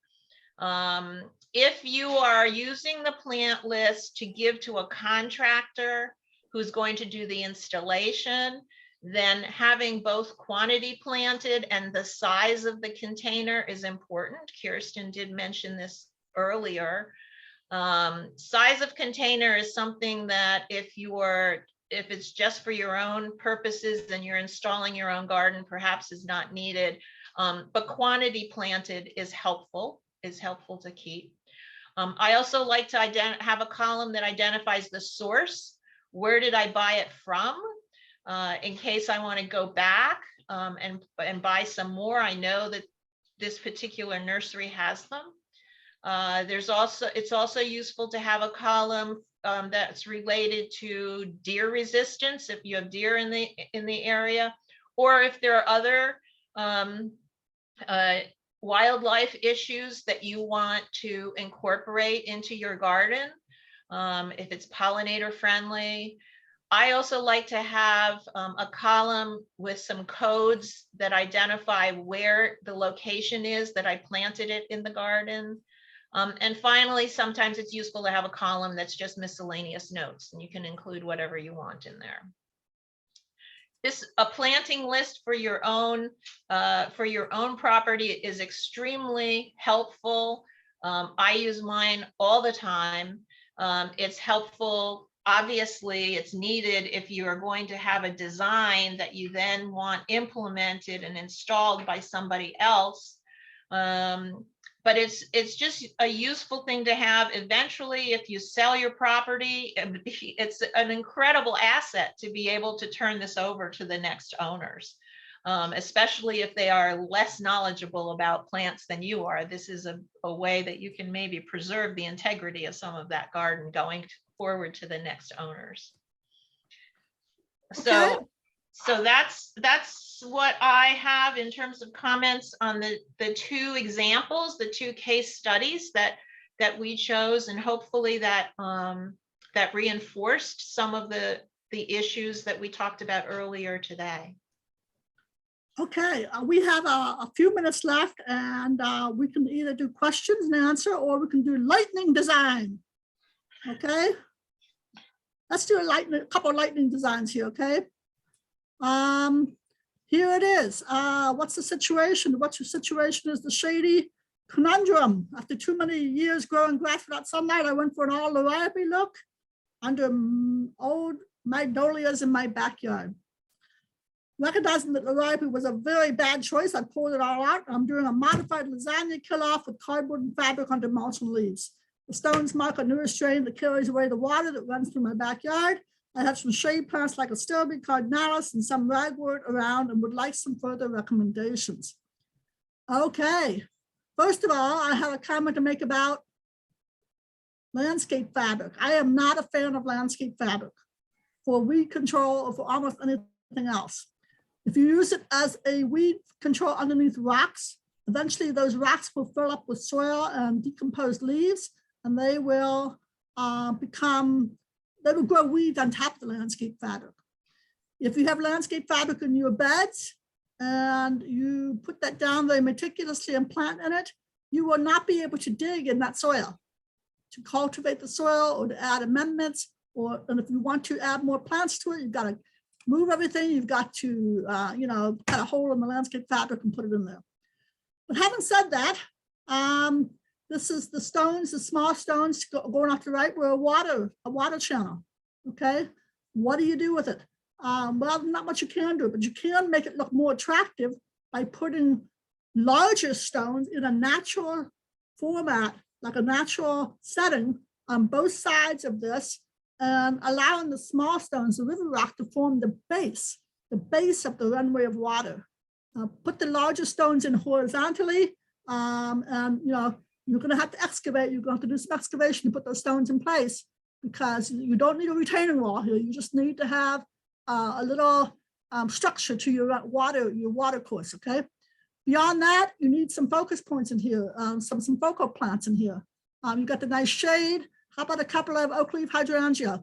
If you are using the plant list to give to a contractor who's going to do the installation, then having both quantity planted and the size of the container is important. Kirsten did mention this earlier. Size of container is something that if it's just for your own purposes and you're installing your own garden, perhaps is not needed. But quantity planted is helpful to keep. I also like to have a column that identifies the source. Where did I buy it from? In case I want to go back and buy some more, I know that this particular nursery has them. It's also useful to have a column that's related to deer resistance, if you have deer in the area, or if there are other wildlife issues that you want to incorporate into your garden, if it's pollinator friendly. I also like to have a column with some codes that identify where the location is that I planted it in the garden. And finally, sometimes it's useful to have a column that's just miscellaneous notes, and you can include whatever you want in there. A planting list for your own property is extremely helpful. I use mine all the time. It's helpful. Obviously, it's needed if you are going to have a design that you then want implemented and installed by somebody else. But it's just a useful thing to have. Eventually, if you sell your property, it's an incredible asset to be able to turn this over to the next owners, especially if they are less knowledgeable about plants than you are. This is a way that you can maybe preserve the integrity of some of that garden going forward to the next owners. Okay. So that's what I have in terms of comments on the two examples, the two case studies that we chose, and hopefully that that reinforced some of the issues that we talked about earlier today. Okay, we have a few minutes left, and we can either do questions and answer, or we can do lightning design. Okay, let's do a couple of lightning designs here. Okay, here it is. What's the situation? What's your situation is the shady conundrum. After too many years growing grass without sunlight, I went for an all liripe look under old magnolias in my backyard. Recognizing that liripe was a very bad choice, I pulled it all out. I'm doing a modified lasagna kill off with cardboard and fabric under mulch and leaves. The stones mark a newer strain that carries away the water that runs through my backyard. I have some shade plants like Astilbe, cardinalis, and some ragwort around, and would like some further recommendations. Okay, first of all, I have a comment to make about landscape fabric. I am not a fan of landscape fabric for weed control or for almost anything else. If you use it as a weed control underneath rocks, eventually those rocks will fill up with soil and decomposed leaves, and they will grow weeds on top of the landscape fabric. If you have landscape fabric in your beds and you put that down very meticulously and plant in it, you will not be able to dig in that soil to cultivate the soil or to add amendments, and if you want to add more plants to it, you've got to move everything. You've got to, cut a hole in the landscape fabric and put it in there. But having said that, this is the stones, the small stones going off the right, were a water channel. Okay, what do you do with it? Well, not much you can do, but you can make it look more attractive by putting larger stones in a natural format, like a natural setting on both sides of this, and allowing the small stones, the river rock, to form the base of the runway of water. Put the larger stones in horizontally, and you're going to have to excavate. You're going to have to do some excavation to put those stones in place, because you don't need a retaining wall here. You just need to have a little structure to your water course. Okay. Beyond that, you need some focus points in here, some focal plants in here. You've got the nice shade. How about a couple of oak leaf hydrangea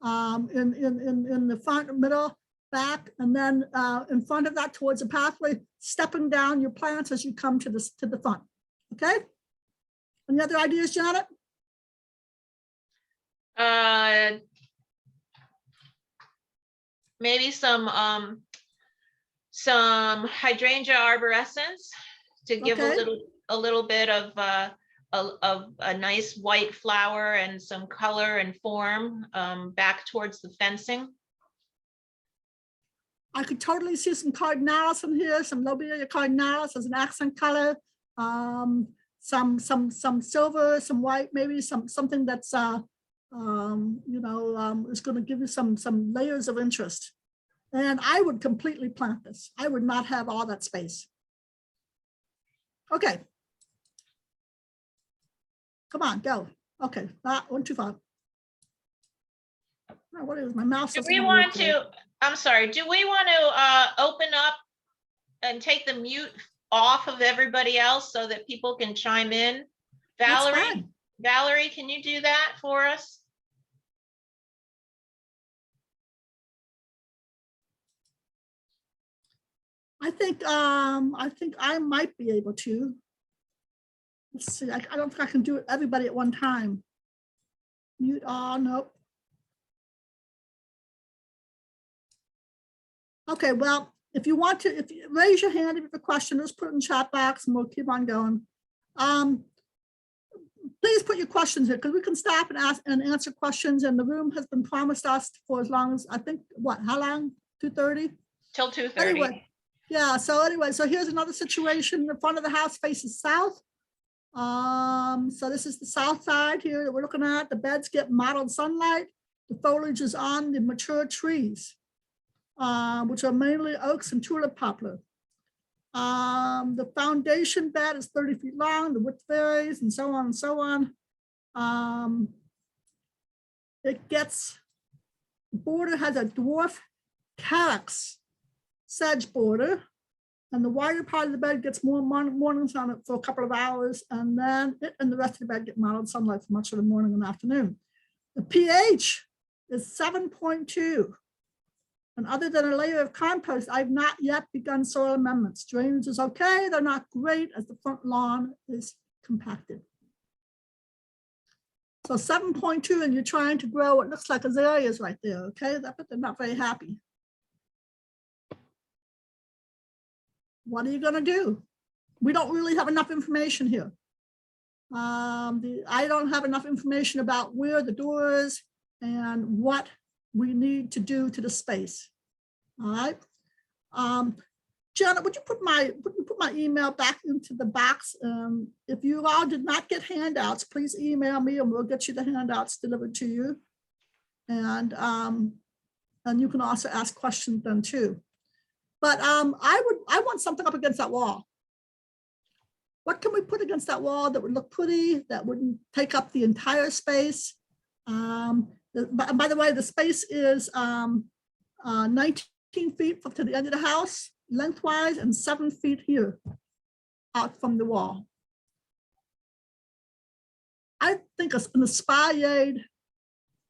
in the front, middle, back, and then in front of that towards the pathway, stepping down your plants as you come to the front. Okay. Any other ideas, Janet? Maybe some hydrangea arborescens to give a little bit of a nice white flower and some color and form back towards the fencing. I could totally see some cardinalis in here, some lobelia cardinalis as an accent color, some silver, some white, maybe something that's is going to give you some layers of interest. And I would completely plant this. I would not have all that space. Okay. Come on, go. Okay, 1, 2, 5. Oh, what is my mouse? Do we want to? I'm sorry. Do we want to open up and take the mute off of everybody else so that people can chime in? Valerie, can you do that for us? I think I might be able to. Let's see. I don't think I can do it everybody at one time. Mute all. Nope. Okay. Well, if you want to, raise your hand if you have a question, just put it in the chat box, and we'll keep on going. Please put your questions in, because we can stop and ask and answer questions. And the room has been promised us for as long as, I think, how long? 2:30? Till 2:30. Anyway, yeah. So here's another situation. The front of the house faces south. So this is the south side here that we're looking at. The beds get mottled sunlight. The foliage is on the mature trees, which are mainly oaks and tulip poplar. The foundation bed is 30 feet long, the width varies, and so on and so on. The border has a dwarf calyx sedge border, and the wider part of the bed gets more mornings on it for a couple of hours, and then it and the rest of the bed get mild sunlight for much of the morning and afternoon. The pH is 7.2. And other than a layer of compost, I've not yet begun soil amendments. Drainage is okay, they're not great as the front lawn is compacted. So 7.2, and you're trying to grow what looks like azaleas right there, okay? But they're not very happy. What are you gonna do? We don't really have enough information here. I don't have enough information about where the door is and what we need to do to the space. All right. Janet, would you put my email back into the box? If you all did not get handouts, please email me and we'll get you the handouts delivered to you. And you can also ask questions then too. But I want something up against that wall. What can we put against that wall that would look pretty, that wouldn't take up the entire space? By the way, the space is 19 feet to the end of the house, lengthwise, and 7 feet here out from the wall. I think an espalier,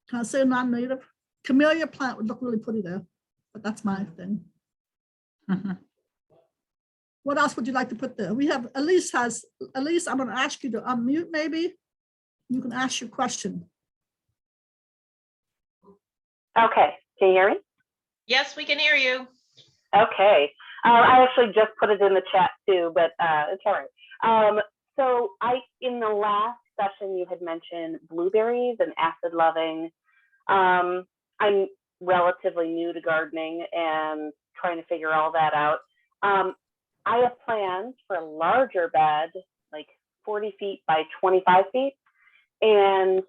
can I say non-native? Camellia plant would look really pretty there, but that's my thing. What else would you like to put there? We have, Elise, I'm going to ask you to unmute maybe. You can ask your question. Okay, can you hear me? Yes, we can hear you. Okay, I actually just put it in the chat too, but it's all right. So in the last session, you had mentioned blueberries and acid loving. I'm relatively new to gardening and trying to figure all that out. I have plans for a larger bed, like 40 feet by 25 feet. And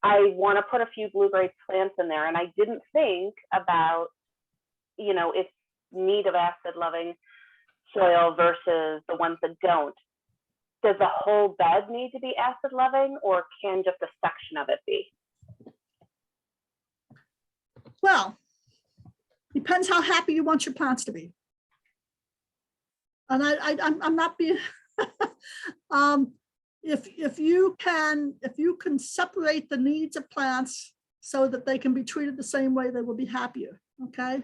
I want to put a few blueberry plants in there. And I didn't think about, if need of acid loving soil versus the ones that don't. Does the whole bed need to be acid loving, or can just a section of it be? Well, depends how happy you want your plants to be. And I'm not being, if you can separate the needs of plants so that they can be treated the same way, they will be happier, okay?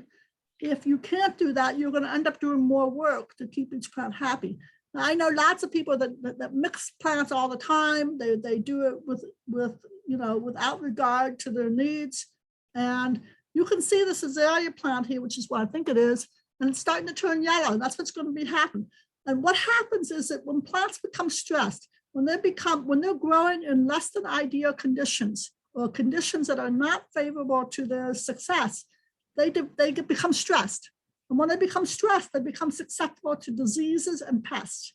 If you can't do that, you're going to end up doing more work to keep each plant happy. Now, I know lots of people that mix plants all the time. They do it without regard to their needs. And you can see this azalea plant here, which is what I think it is, and it's starting to turn yellow. That's what's going to be happening. And what happens is that when plants become stressed, when they're growing in less than ideal conditions, or conditions that are not favorable to their success, they become stressed. And when they become stressed, they become susceptible to diseases and pests,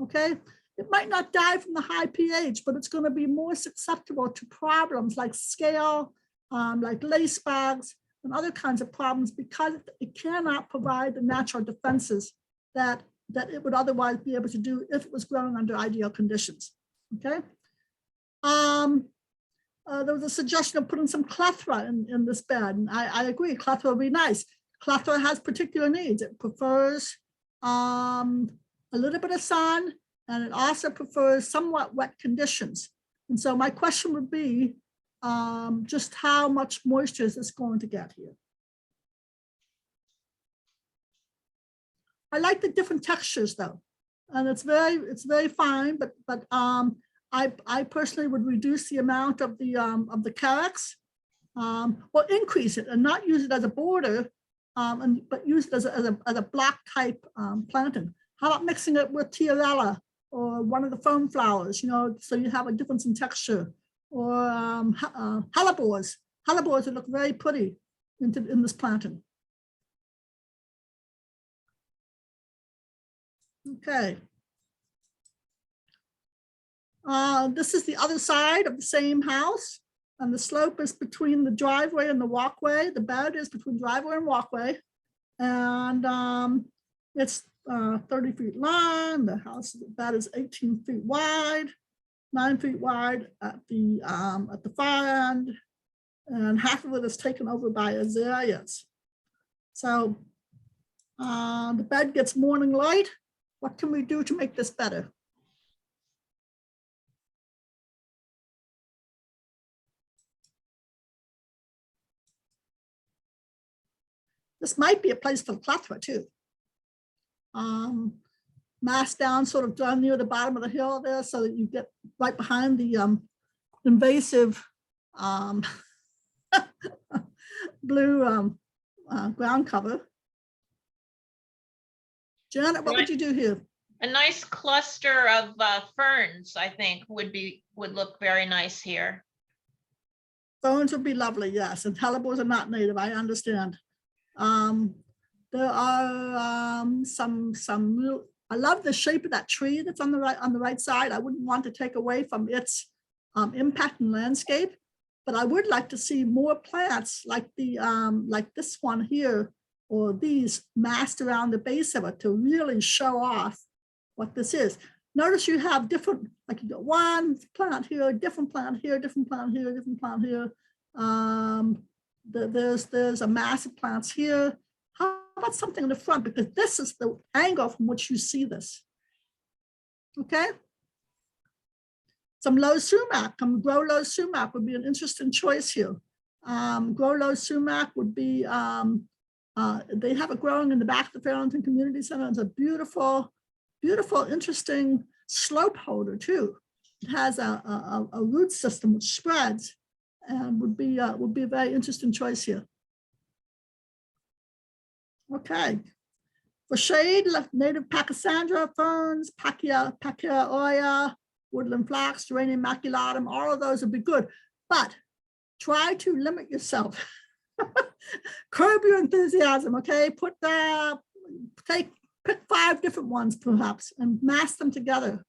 okay? It might not die from the high pH, but it's going to be more susceptible to problems like scale, like lace bags, and other kinds of problems, because it cannot provide the natural defenses that it would otherwise be able to do if it was growing under ideal conditions, okay? There was a suggestion of putting some clethra in this bed, and I agree, clethra would be nice. Clethra has particular needs. It prefers a little bit of sun, and it also prefers somewhat wet conditions. And so my question would be, just how much moisture is this going to get here? I like the different textures though, and it's very fine. But I personally would reduce the amount of the calyx, or increase it and not use it as a border, but use it as a block type planting. How about mixing it with tiarella or one of the foam flowers? So you have a difference in texture. Or hellebores. Hellebores would look very pretty in this planting. Okay. This is the other side of the same house, and the slope is between the driveway and the walkway. The bed is between driveway and walkway, and it's 30 feet long. The bed is 18 feet wide. 9 feet wide at the far end, and half of it is taken over by azaleas. So The bed gets morning light. What can we do to make this better? This might be a place for the plethora too. Mass down sort of down near the bottom of the hill there so that you get right behind the invasive blue ground cover. Janet, what would you do here? A nice cluster of ferns, I think, would look very nice here. Ferns would be lovely, yes, and hellebores are not native, I understand. There are some real, I love the shape of that tree that's on the right side. I wouldn't want to take away from its impact in landscape, but I would like to see more plants like like this one here, or these massed around the base of it to really show off what this is. Notice you have different, like you got one plant here, different plant here, different plant here, different plant here. There's a mass of plants here. How about something in the front? Because this is the angle from which you see this. Okay. Some low sumac, grow low sumac would be an interesting choice here. Grow low sumac would be, they have it growing in the back of the Arlington Community Center. It's a beautiful, beautiful, interesting slope holder too. It has a root system which spreads and would be a very interesting choice here. Okay. For shade, native Pachysandra ferns, Pachya oya, woodland flax, Geranium maculatum, all of those would be good. But try to limit yourself. Curb your enthusiasm, okay? Pick 5 different ones perhaps and mass them together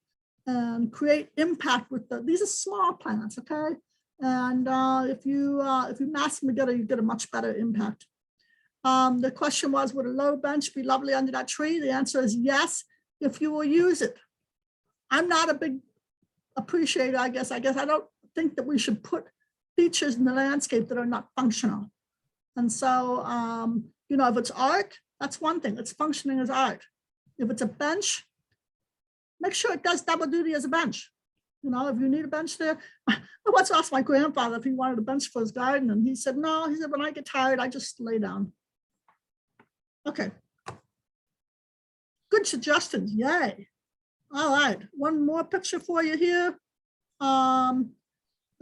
and create impact with these are small plants, okay? And if you mass them together, you get a much better impact. The question was, would a low bench be lovely under that tree? The answer is yes, if you will use it. I'm not a big appreciator, I guess. I don't think that we should put features in the landscape that are not functional. And so, you know, if it's art, that's one thing. It's functioning as art. If it's a bench, make sure it does double duty as a bench. You know, if you need a bench there. I once asked my grandfather if he wanted a bench for his garden, and he said, no, he said, when I get tired, I just lay down. Okay. Good suggestions, yay. All right, one more picture for you here.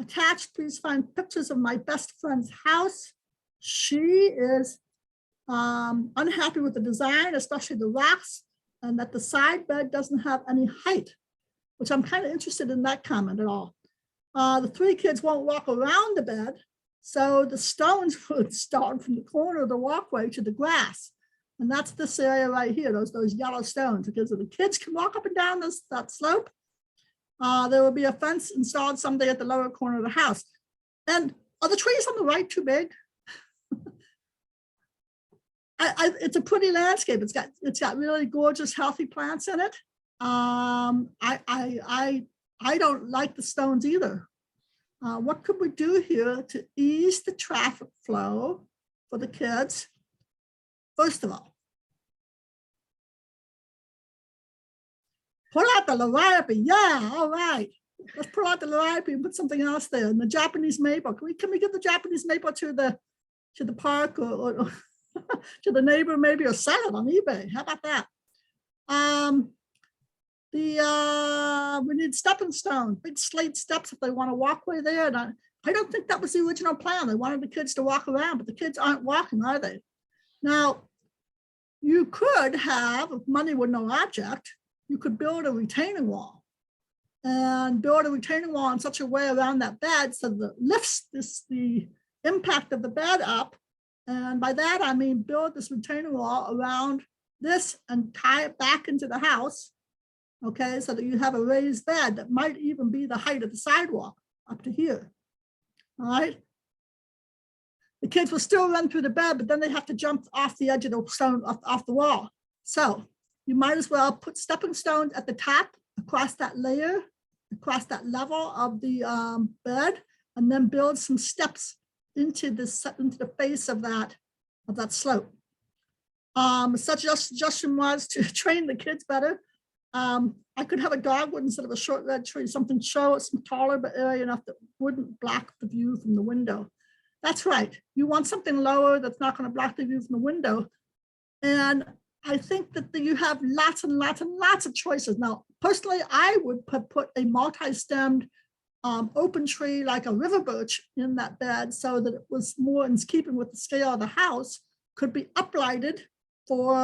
Attached, please find pictures of my best friend's house. She is unhappy with the design, especially the rocks, and that the side bed doesn't have any height, which I'm kind of interested in that comment at all. The 3 kids won't walk around the bed, so the stones would start from the corner of the walkway to the grass. And that's this area right here, those yellow stones, because if the kids can walk up and down that slope, there will be a fence installed someday at the lower corner of the house. And are the trees on the right too big? It's a pretty landscape. It's got really gorgeous, healthy plants in it. I don't like the stones either. What could we do here to ease the traffic flow for the kids? First of all, pull out the liriope. Yeah, all right. Let's pull out the liriope and put something else there. And the Japanese maple. Can we give the Japanese maple to the park or to the neighbor maybe, or sell it on eBay? How about that? We need stepping stones, big slate steps if they want a walkway there. And I don't think that was the original plan. They wanted the kids to walk around, but the kids aren't walking, are they? Now, you could have, if money were no object, you could build a retaining wall and build a retaining wall in such a way around that bed so that it lifts the impact of the bed up. And by that, I mean, build this retaining wall around this and tie it back into the house. Okay, so that you have a raised bed that might even be the height of the sidewalk up to here. All right. The kids will still run through the bed, but then they have to jump off the edge of the stone, off the wall. So you might as well put stepping stones at the top, across that layer, across that level of the bed, and then build some steps into the face of that slope. Suggestion was to train the kids better. I could have a dogwood instead of a short red tree, something some taller but area enough that wouldn't block the view from the window. That's right. You want something lower that's not going to block the view from the window. And I think that you have lots and lots and lots of choices. Now, personally, I would put a multi-stemmed open tree like a river birch in that bed so that it was more in keeping with the scale of the house, could be uplighted for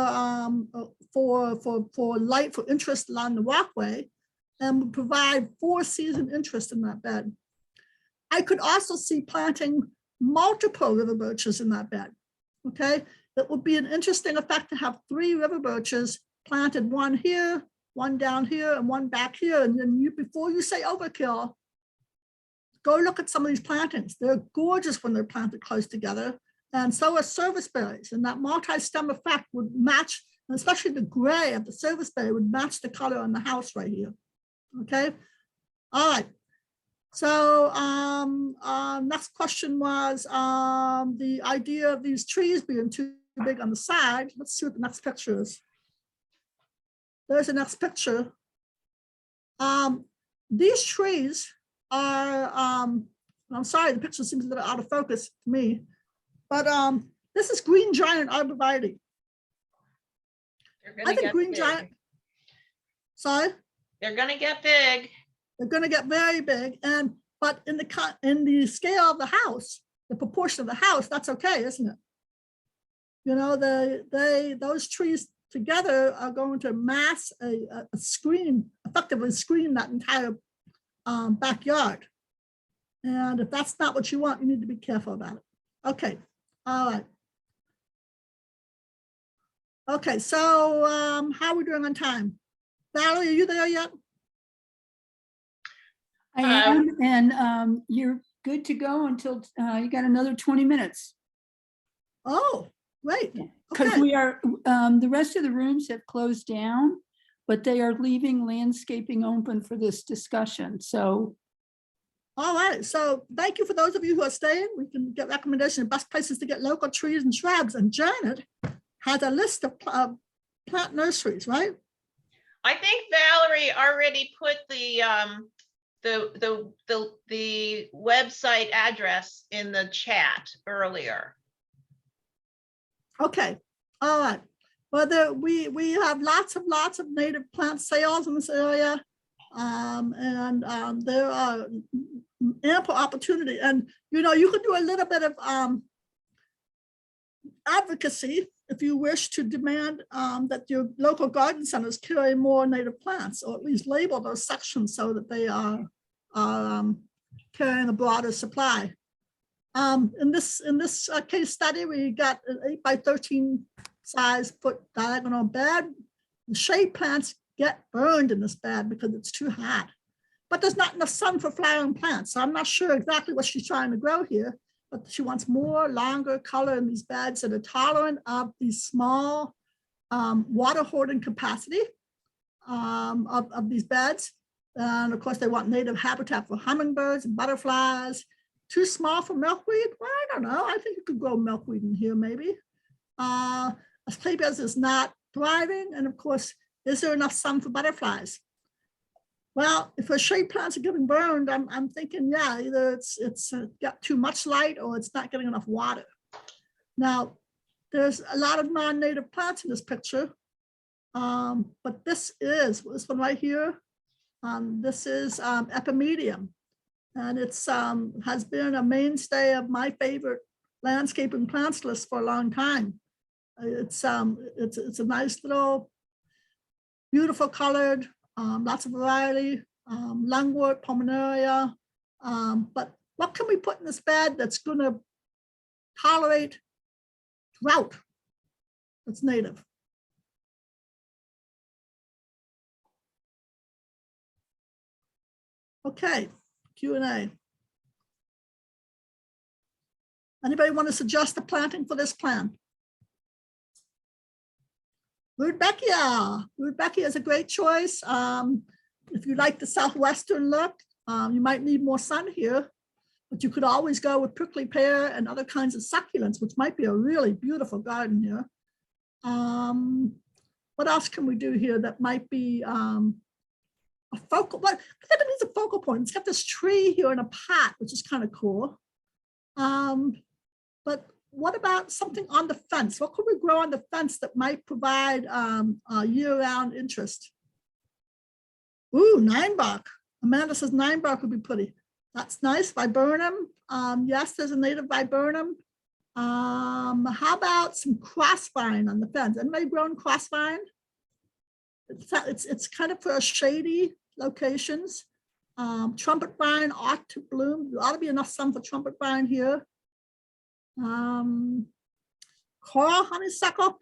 light, for interest along the walkway, and would provide 4-season interest in that bed. I could also see planting multiple river birches in that bed. Okay, that would be an interesting effect to have 3 river birches planted, one here, one down here, and one back here. And then before you say overkill, go look at some of these plantings. They're gorgeous when they're planted close together. And so are serviceberries. And that multi-stem effect would match, especially the gray of the serviceberry would match the color on the house right here. Okay. All right. So next question was the idea of these trees being too big on the side. Let's see what the next picture is. There's the next picture. These trees are, I'm sorry, the picture seems a little out of focus to me, but this is green giant arborvitae. I think green giant, sorry? They're gonna get big. They're going to get very big, but in the scale of the house, the proportion of the house, that's okay, isn't it? You know, those trees together are going to mass a screen, effectively screen that entire backyard. And if that's not what you want, you need to be careful about it. Okay, all right. Okay, so how are we doing on time? Valerie, are you there yet? I am, and you're good to go until you got another 20 minutes. Oh, great. Because Okay. we are, the rest of the rooms have closed down, but they are leaving landscaping open for this discussion. So. All right. So thank you for those of you who are staying. We can get recommendations of best places to get local trees and shrubs. And Janet has a list of plant nurseries, right? I think Valerie already put the website address in the chat earlier. Okay, all right. Well, we have lots of native plant sales in this area, and there are ample opportunity. And you know, you can do a little bit of advocacy if you wish to demand that your local garden centers carry more native plants, or at least label those sections so that they are carrying a broader supply. In this case study, we got an 8 by 13 size foot diagonal bed. The shade plants get burned in this bed because it's too hot, but there's not enough sun for flowering plants. So I'm not sure exactly what she's trying to grow here, but she wants more longer color in these beds that are tolerant of these small water holding capacity of these beds. And of course, they want native habitat for hummingbirds and butterflies. Too small for milkweed? Well, I don't know. I think you could grow milkweed in here, maybe. Asclepias is not thriving. And of course, is there enough sun for butterflies? Well, if her shade plants are getting burned, I'm thinking, yeah, either it's got too much light or it's not getting enough water. Now, there's a lot of non-native plants in this picture, but this one right here. This is epimedium, and it's has been a mainstay of my favorite landscaping plants list for a long time. It's a nice little, beautiful colored, lots of variety, lungwort, pulmonaria. But what can we put in this bed that's going to tolerate drought that's native? Okay, Q&A. Anybody want to suggest the planting for this plan? Rudbeckia. Rudbeckia is a great choice. If you like the southwestern look, you might need more sun here, but you could always go with prickly pear and other kinds of succulents, which might be a really beautiful garden here. What else can we do here that might be a focal? What I think it needs a focal point. It's got this tree here in a pot, which is kind of cool. But what about something on the fence? What could we grow on the fence that might provide a year-round interest? Ooh, 9-bark. Amanda says 9-bark would be pretty. That's nice. Viburnum. Yes, there's a native viburnum. How about some crossvine on the fence? Anybody grown crossvine? It's kind of for shady locations. Trumpet vine ought to bloom. There ought to be enough sun for trumpet vine here. Coral honeysuckle.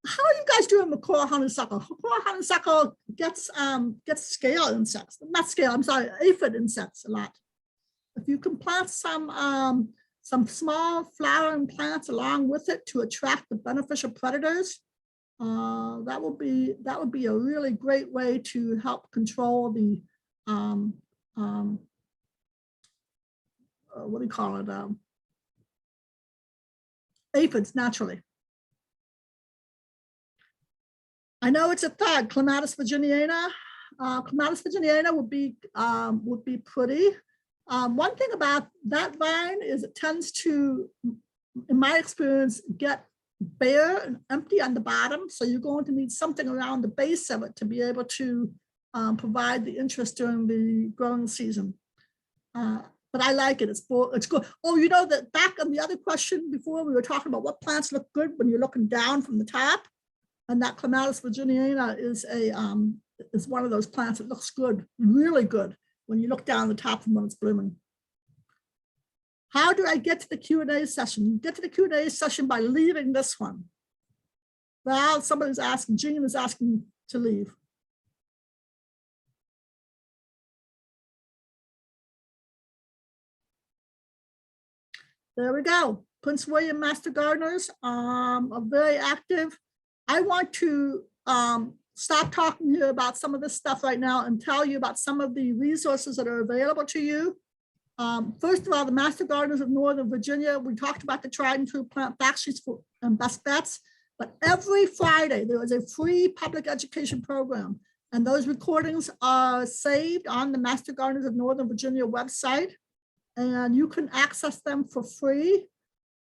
How are you guys doing with coral honeysuckle? Coral honeysuckle gets scale insects, not scale, I'm sorry, aphid insects a lot. If you can plant some small flowering plants along with it to attract the beneficial predators, that would be a really great way to help control the what do you call it? Aphids naturally. I know it's a third, Clematis virginiana. Clematis virginiana would be pretty. One thing about that vine is it tends to, in my experience, get bare and empty on the bottom. So you're going to need something around the base of it to be able to provide the interest during the growing season. But I like it. It's good. Oh, you know that back on the other question before, we were talking about what plants look good when you're looking down from the top. And that Clematis virginiana is one of those plants that looks good, really good, when you look down the top from when it's blooming. How do I get to the Q&A session? You get to the Q&A session by leaving this one. Well, somebody's asking, Jean is asking to leave. There we go. Prince William Master Gardeners are very active. I want to stop talking here about some of this stuff right now and tell you about some of the resources that are available to you. First of all, the Master Gardeners of Northern Virginia, we talked about the tried and true plant fact sheets and best bets, but every Friday there is a free public education program, and those recordings are saved on the Master Gardeners of Northern Virginia website, and you can access them for free.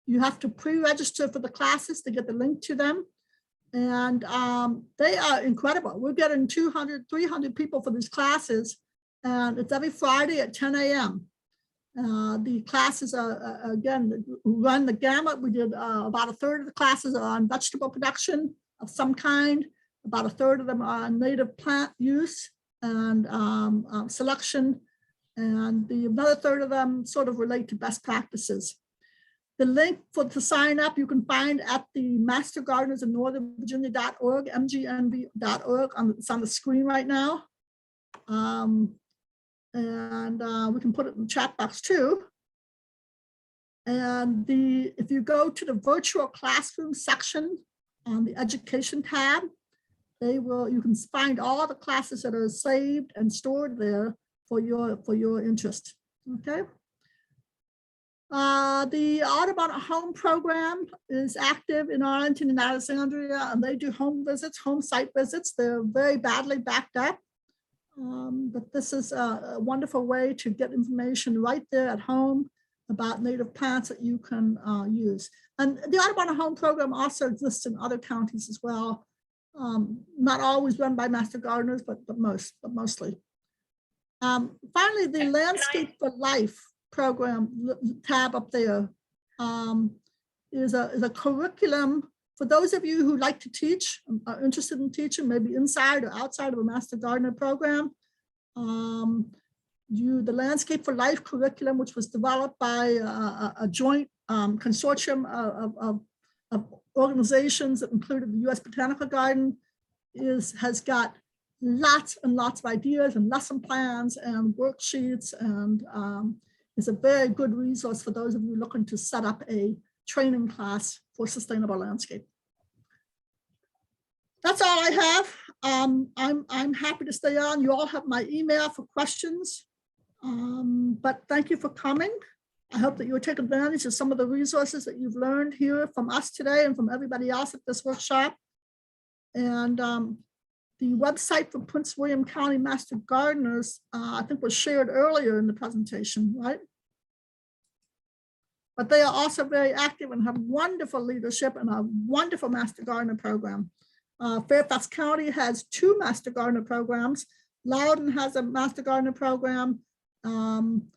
You have to pre-register for the classes to get the link to them. And they are incredible. We're getting 200, 300 people for these classes, and it's every Friday at 10 a.m. The classes are, again, run the gamut. We did about a third of the classes are on vegetable production of some kind. About a third of them are on native plant use and selection. And another third of them sort of relate to best practices. The link to sign up you can find at the Master Gardeners of Northern Virginia.org, mgnv.org. It's on the screen right now. And we can put it in the chat box too. And if you go to the virtual classroom section on the education tab, you can find all the classes that are saved and stored there for your interest. Okay. The Audubon at Home program is active in Arlington and Alexandria, and they do home visits, home site visits. They're very badly backed up, but this is a wonderful way to get information right there at home about native plants that you can use. And the Audubon at Home program also exists in other counties as well. Not always run by Master Gardeners, but mostly. Finally, the Landscape for Life program tab up there is a curriculum for those of you who like to teach, are interested in teaching, maybe inside or outside of a Master Gardener program. The Landscape for Life curriculum, which was developed by a joint consortium of organizations that included the U.S. Botanical Garden, has got lots and lots of ideas and lesson plans and worksheets, and is a very good resource for those of you looking to set up a training class for sustainable landscape. That's all I have. I'm happy to stay on. You all have my email for questions, but thank you for coming. I hope that you will take advantage of some of the resources that you've learned here from us today and from everybody else at this workshop. And the website for Prince William County Master Gardeners, I think was shared earlier in the presentation, right? But they are also very active and have wonderful leadership and a wonderful Master Gardener program. Fairfax County has 2 Master Gardener programs. Loudon has a Master Gardener program, and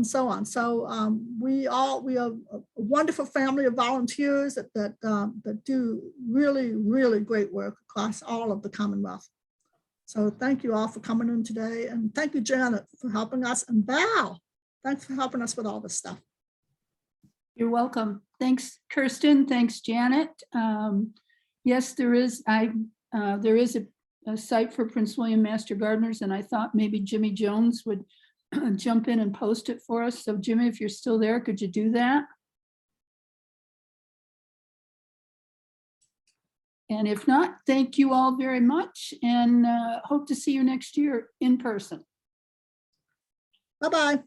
so on. So we are a wonderful family of volunteers that do really, really great work across all of the Commonwealth. So thank you all for coming in today, and thank you, Janet, for helping us, and Val, thanks for helping us with all this stuff. You're welcome. Thanks, Kirsten. Thanks, Janet. Yes, there is a site for Prince William Master Gardeners, and I thought maybe Jimmy Jones would jump in and post it for us. So Jimmy, if you're still there, could you do that? And if not, thank you all very much, and hope to see you next year in person. Bye-bye.